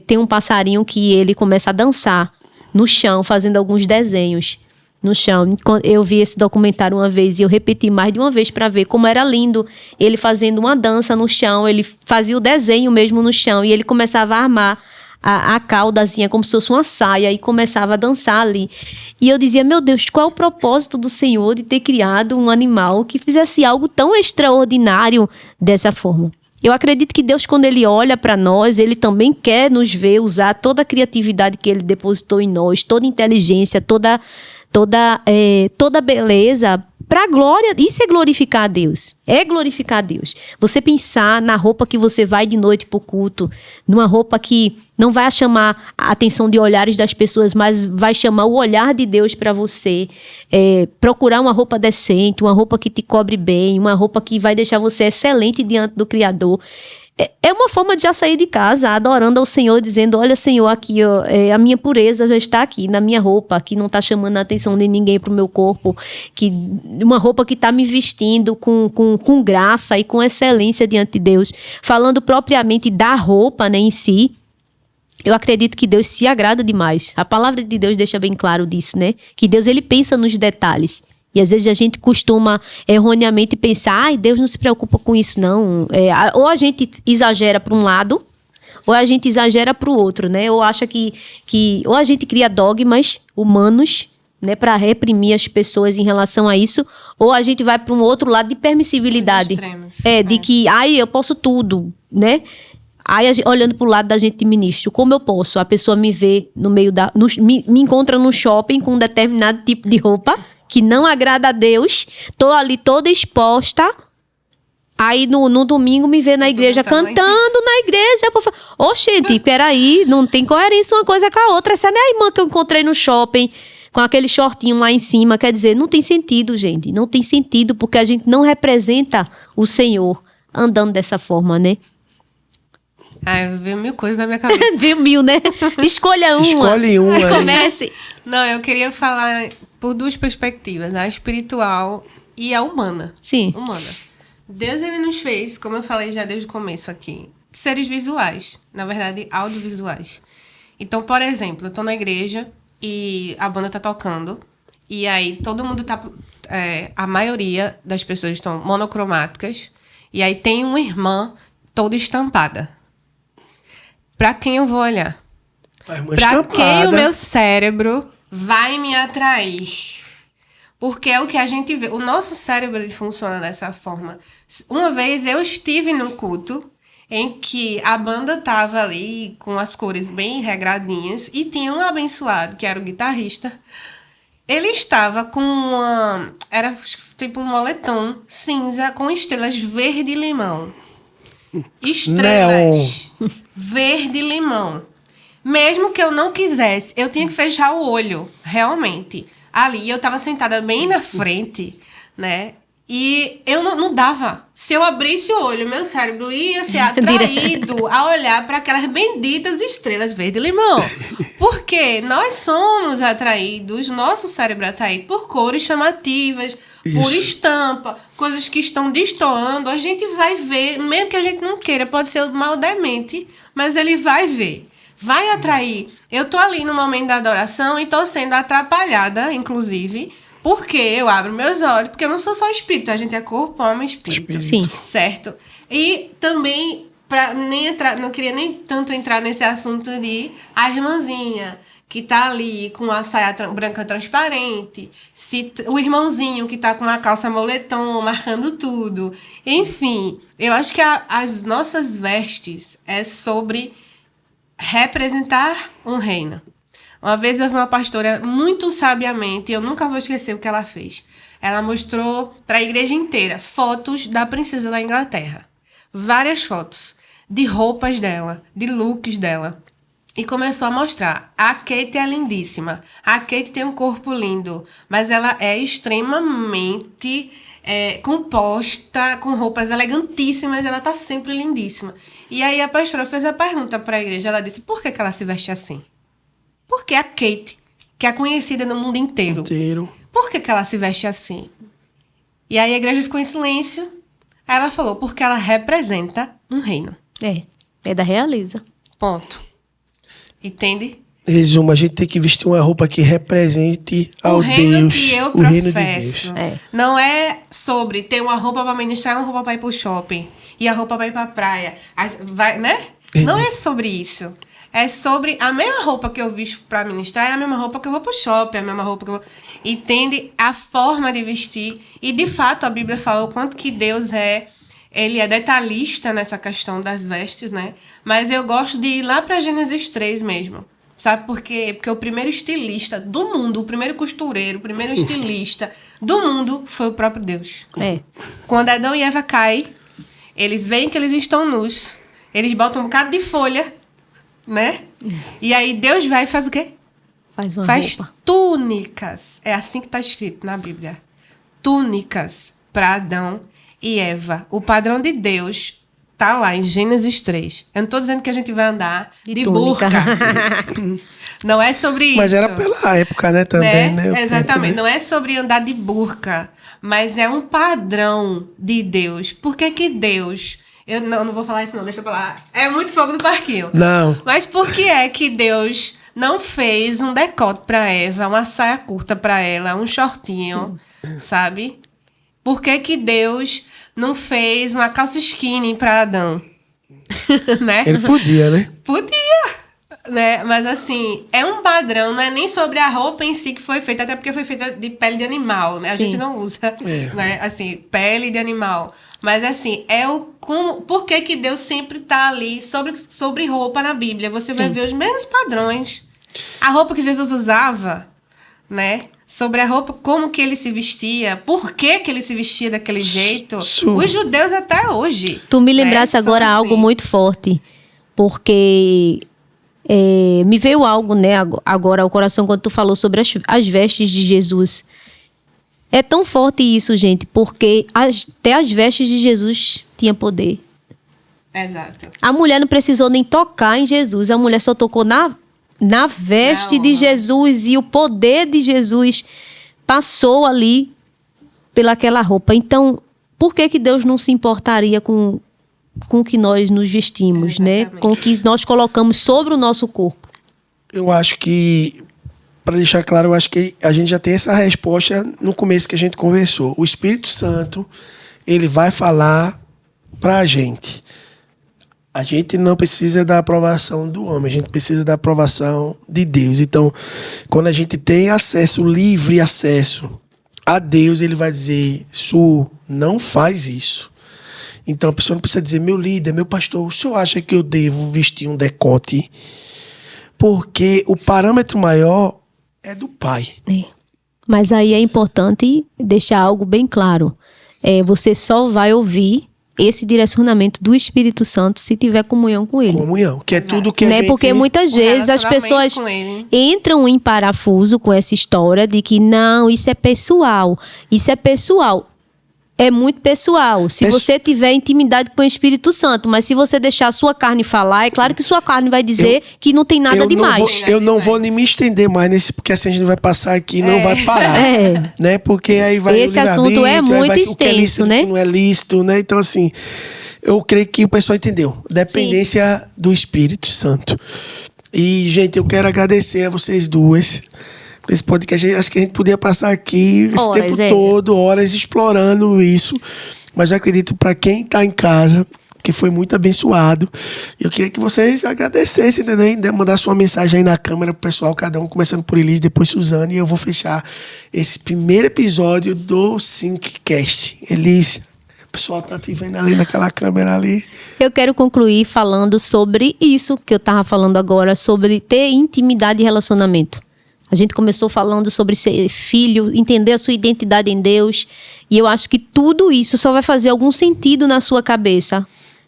tem um passarinho que ele começa a dançar no chão, fazendo alguns desenhos no chão. Eu vi esse documentário uma vez e eu repeti mais de uma vez para ver como era lindo ele fazendo uma dança no chão. Ele fazia o desenho mesmo no chão e ele começava a armar a caudazinha como se fosse uma saia e começava a dançar ali. E eu dizia, meu Deus, qual é o propósito do Senhor de ter criado um animal que fizesse algo tão extraordinário dessa forma? Eu acredito que Deus, quando ele olha para nós, ele também quer nos ver usar toda a criatividade que ele depositou em nós, toda a inteligência, toda beleza para glória. Isso é glorificar a Deus. É glorificar a Deus. Você pensar na roupa que você vai de noite pro culto, numa roupa que não vai chamar a atenção de olhares das pessoas, mas vai chamar o olhar de Deus para você. Procurar uma roupa decente, uma roupa que te cobre bem, uma roupa que vai deixar você excelente diante do Criador. É uma forma de já sair de casa adorando ao Senhor, dizendo, olha Senhor, aqui ó, a minha pureza já está aqui na minha roupa, que não está chamando a atenção de ninguém para o meu corpo, uma roupa que está me vestindo com graça e com excelência diante de Deus. Falando propriamente da roupa, né, em si, eu acredito que Deus se agrada demais. A palavra de Deus deixa bem claro disso, né? Que Deus, ele pensa nos detalhes. E às vezes a gente costuma erroneamente pensar, Deus não se preocupa com isso não. Ou a gente exagera para um lado, ou a gente exagera para o outro, né? Ou acha que ou a gente cria dogmas humanos, né, para reprimir as pessoas em relação a isso, ou a gente vai para um outro lado de permissibilidade. De que, eu posso tudo, né? Aí, olhando pro lado da gente de ministro, como eu posso? A pessoa me vê no meio me encontra no shopping com um determinado tipo de roupa que não agrada a Deus, tô ali toda exposta. Aí no domingo me vê na igreja cantando na igreja. Oxente, peraí, não tem coerência uma coisa com a outra. Essa não é a irmã que eu encontrei no shopping com aquele shortinho lá em cima. Quer dizer, não tem sentido, gente. Não tem sentido, porque a gente não representa o Senhor andando dessa forma, né? Veio mil coisas na minha cabeça. Veio mil, né? Escolha uma. Escolhe uma aí. Comece. Não, eu queria falar por duas perspectivas. A espiritual e a humana. Sim. Humana. Deus, ele nos fez, como eu falei já desde o começo aqui, seres visuais. Na verdade, audiovisuais. Então, por exemplo, eu tô na igreja e a banda tá tocando. E aí, todo mundo tá... a maioria das pessoas estão monocromáticas. E aí, tem uma irmã toda estampada. Pra quem eu vou olhar? Pra quem o meu cérebro vai me atrair? Porque é o que a gente vê. O nosso cérebro, ele funciona dessa forma. Uma vez eu estive num culto em que a banda tava ali com as cores bem regradinhas e tinha um abençoado, que era o guitarrista. Ele estava com uma... Era tipo um moletom cinza com estrelas verde e limão. Estrelas verde e limão. Mesmo que eu não quisesse, eu tinha que fechar o olho, realmente. Ali, eu tava sentada bem na frente, né? E eu não dava. Se eu abrisse o olho, meu cérebro ia ser atraído a olhar para aquelas benditas estrelas verde e limão. Porque nós somos atraídos, nosso cérebro é atraído por cores chamativas, por estampa, coisas que estão destoando. A gente vai ver, mesmo que a gente não queira, pode ser mal demente, mas ele vai ver. Vai atrair. Eu tô ali no momento da adoração e tô sendo atrapalhada, inclusive, porque eu abro meus olhos, porque eu não sou só espírito, a gente é corpo, alma e espírito. Sim. Certo? E também, pra nem entrar, não queria nem tanto entrar nesse assunto de a irmãzinha que tá ali com a saia branca transparente, o irmãozinho que tá com a calça moletom, marcando tudo. Enfim, eu acho que as nossas vestes é sobre representar um reino. Uma vez eu vi uma pastora muito sabiamente, eu nunca vou esquecer o que ela fez. Ela mostrou para a igreja inteira fotos da princesa da Inglaterra. Várias fotos de roupas dela, de looks dela. E começou a mostrar. A Kate é lindíssima. A Kate tem um corpo lindo, mas ela é extremamente composta, com roupas elegantíssimas. Ela tá sempre lindíssima. E aí a pastora fez a pergunta para a igreja. Ela disse, por que ela se veste assim? Porque a Kate, que é conhecida no mundo inteiro. Por que ela se veste assim? E aí a igreja ficou em silêncio. Aí ela falou, porque ela representa um reino. É da realeza. Ponto. Entende? Resumo, a gente tem que vestir uma roupa que represente ao Deus. O reino de Deus. Não é sobre ter uma roupa para ministrar, uma roupa para ir pro shopping. E a roupa para ir pra praia. Né? Não é sobre isso. É sobre a mesma roupa que eu visto para ministrar, é a mesma roupa que eu vou pro shopping, é a mesma roupa que eu vou... Entende? A forma de vestir. E, de fato, a Bíblia fala o quanto que Deus ele é detalhista nessa questão das vestes, né? Mas eu gosto de ir lá para Gênesis 3 mesmo. Sabe por quê? Porque o primeiro estilista do mundo, o primeiro costureiro, o primeiro estilista do mundo foi o próprio Deus. Quando Adão e Eva caem, eles veem que eles estão nus. Eles botam um bocado de folha, né? E aí Deus vai e faz o quê? Faz roupa. Túnicas. É assim que está escrito na Bíblia. Túnicas para Adão e Eva. O padrão de Deus tá lá em Gênesis 3. Eu não estou dizendo que a gente vai andar de burca. Não é sobre isso. Mas era pela época, né? Também, né? Exatamente. Não é sobre andar de burca. Mas é um padrão de Deus. Por que Deus... Eu não vou falar isso não, deixa pra lá. É muito fogo no parquinho. Não. Mas por que é que Deus não fez um decote pra Eva, uma saia curta pra ela, um shortinho, sabe? Por que Deus não fez uma calça skinny pra Adão? Né? Ele podia, né? Podia! Né? Mas assim, é um padrão, não é nem sobre a roupa em si que foi feita, até porque foi feita de pele de animal, né? A gente não usa, né? Assim, pele de animal. Mas assim, por que Deus sempre tá ali sobre roupa na Bíblia? Você vai ver os mesmos padrões. A roupa que Jesus usava, né? sobre a roupa, como que ele se vestia, por que que ele se vestia daquele jeito. Isso. Os judeus até hoje. Tu me lembrasse agora são algo assim. muito forte, porque me veio algo, né, agora ao coração quando tu falou sobre as vestes de Jesus. É tão forte isso, gente, porque até as vestes de Jesus tinham poder. Exato. A mulher não precisou nem tocar em Jesus, a mulher só tocou na veste de Jesus e o poder de Jesus passou ali pelaquela roupa. Então, por que Deus não se importaria com o que nós nos vestimos, né? Com o que nós colocamos sobre o nosso corpo? Eu acho que, para deixar claro, eu acho que a gente já tem essa resposta no começo que a gente conversou. O Espírito Santo, ele vai falar para a gente. A gente não precisa da aprovação do homem, a gente precisa da aprovação de Deus. Então, quando a gente tem acesso, livre acesso a Deus, ele vai dizer, Su, não faz isso. Então, a pessoa não precisa dizer, meu líder, meu pastor, o senhor acha que eu devo vestir um decote? Porque o parâmetro maior é do pai. Mas aí é importante deixar algo bem claro. Você só vai ouvir esse direcionamento do Espírito Santo se tiver comunhão com ele. Comunhão, que é Exato. tudo que a Né? gente... Porque muitas vezes as pessoas com ele. entram em parafuso com essa história de que não, isso é pessoal. Isso é pessoal. É muito pessoal. Se você tiver intimidade com o Espírito Santo, mas se você deixar a sua carne falar, é claro que sua carne vai dizer que não tem nada demais. Eu não vou nem me estender mais nesse, porque assim a gente vai passar aqui e não vai parar. Né? Porque aí vai Esse assunto é muito extenso, o que é lícito, né? o que não é lícito, né? Então, assim, eu creio que o pessoal entendeu. Dependência do Espírito Santo. E, gente, eu quero agradecer a vocês duas. Esse podcast, acho que a gente podia passar aqui esse Horas, tempo todo, horas explorando isso. Mas eu acredito para quem está em casa, que foi muito abençoado. Eu queria que vocês agradecessem, entendeu? Mandar sua mensagem aí na câmera pro pessoal, cada um, começando por Elis, depois Suzane. E eu vou fechar esse primeiro episódio do Syncast. Elis, o pessoal tá te vendo ali naquela câmera ali. Eu quero concluir falando sobre isso que eu estava falando agora, sobre ter intimidade e relacionamento. A gente começou falando sobre ser filho, entender a sua identidade em Deus. E eu acho que tudo isso só vai fazer algum sentido na sua cabeça.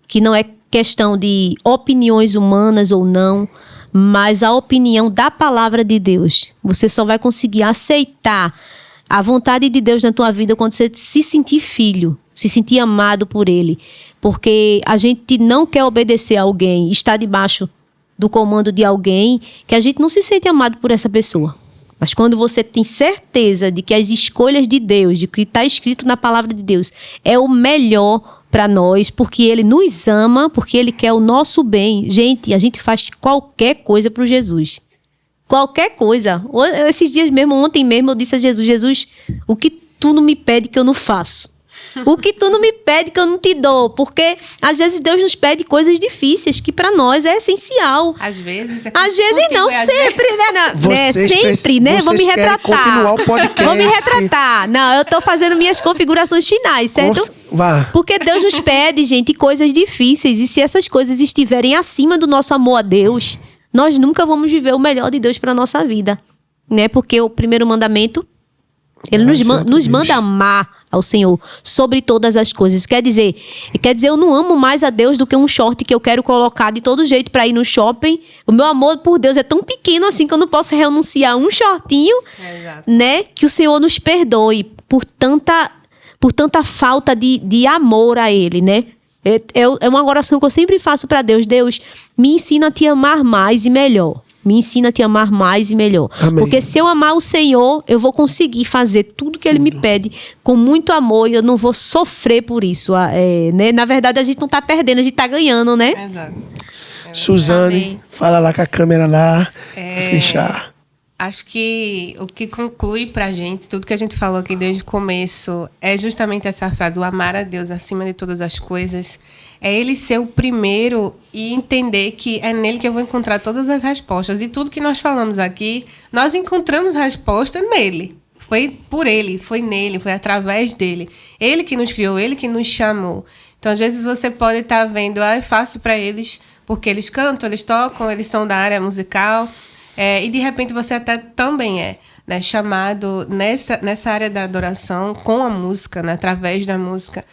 Que não é questão de opiniões humanas ou não, mas a opinião da palavra de Deus. Você só vai conseguir aceitar a vontade de Deus na tua vida quando você se sentir filho, se sentir amado por Ele. Porque a gente não quer obedecer a alguém, estar debaixo do comando de alguém que a gente não se sente amado por essa pessoa. Mas quando você tem certeza de que as escolhas de Deus, de que está escrito na palavra de Deus, é o melhor para nós, porque Ele nos ama, porque Ele quer o nosso bem. Gente, a gente faz qualquer coisa para Jesus. Qualquer coisa. Esses dias mesmo, ontem mesmo, eu disse a Jesus, Jesus, o que tu não me pede que eu não faço? O que tu não me pede que eu não te dou? Porque às vezes Deus nos pede coisas difíceis que para nós é essencial. Às vezes Às vezes não, sempre, né? Sempre, né? Vou me retratar. Continuar o podcast. Vou me retratar. Não, eu tô fazendo minhas configurações finais, certo? Vá. Porque Deus nos pede, gente, coisas difíceis. E se essas coisas estiverem acima do nosso amor a Deus, nós nunca vamos viver o melhor de Deus para nossa vida, né? Porque o primeiro mandamento, Ele nos manda amar ao Senhor sobre todas as coisas. Quer dizer, eu não amo mais a Deus do que um short que eu quero colocar de todo jeito para ir no shopping. O meu amor por Deus é tão pequeno assim que eu não posso renunciar a um shortinho, né? Que o Senhor nos perdoe por tanta falta de amor a Ele, né? É uma oração que eu sempre faço para Deus. Deus, me ensina a te amar mais e melhor. Me ensina a te amar mais e melhor. Amém. Porque se eu amar o Senhor, eu vou conseguir fazer tudo que Ele me pede com muito amor e eu não vou sofrer por isso. Né? Na verdade, a gente não tá perdendo, a gente tá ganhando, né? Exato. Suzane, Amém. fala lá com a câmera lá, pra fechar. Acho que o que conclui pra gente, tudo que a gente falou aqui desde o começo, é justamente essa frase, o amar a Deus acima de todas as coisas. É Ele ser o primeiro e entender que é nele que eu vou encontrar todas as respostas. De tudo que nós falamos aqui, nós encontramos resposta nele. Foi por Ele, foi nele, foi através dele. Ele que nos criou, Ele que nos chamou. Então, às vezes, você pode estar vendo, é fácil para eles, porque eles cantam, eles tocam, eles são da área musical. E de repente você até também é. né, chamado nessa área da adoração com a música, né, através da música.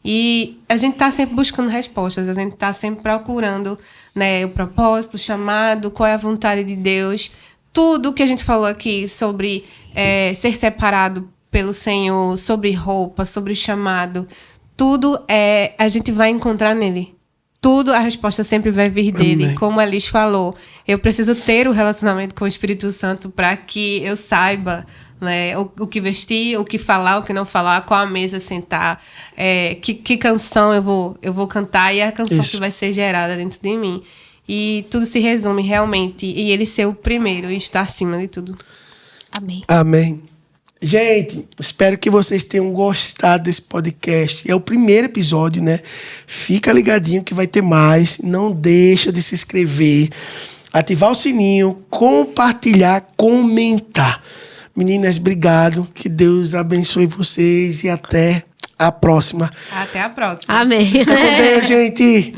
E a gente está sempre buscando respostas, a gente está sempre procurando, né, o propósito, o chamado, qual é a vontade de Deus. Tudo que a gente falou aqui sobre ser separado pelo Senhor, sobre roupa, sobre chamado, tudo a gente vai encontrar nele. Tudo, a resposta sempre vai vir dele. Amém. Como a Liz falou, eu preciso ter o relacionamento com o Espírito Santo para que eu saiba, né, o que vestir, o que falar, o que não falar, qual a mesa sentar, que canção eu vou cantar e a canção Isso. que vai ser gerada dentro de mim. E tudo se resume realmente e ele ser o primeiro e estar acima de tudo. Amém. Amém. Gente, espero que vocês tenham gostado desse podcast. É o primeiro episódio, né? Fica ligadinho que vai ter mais. Não deixa de se inscrever, ativar o sininho, compartilhar, comentar. Meninas, obrigado. Que Deus abençoe vocês e até a próxima. Até a próxima. Amém. Fica com Deus, gente.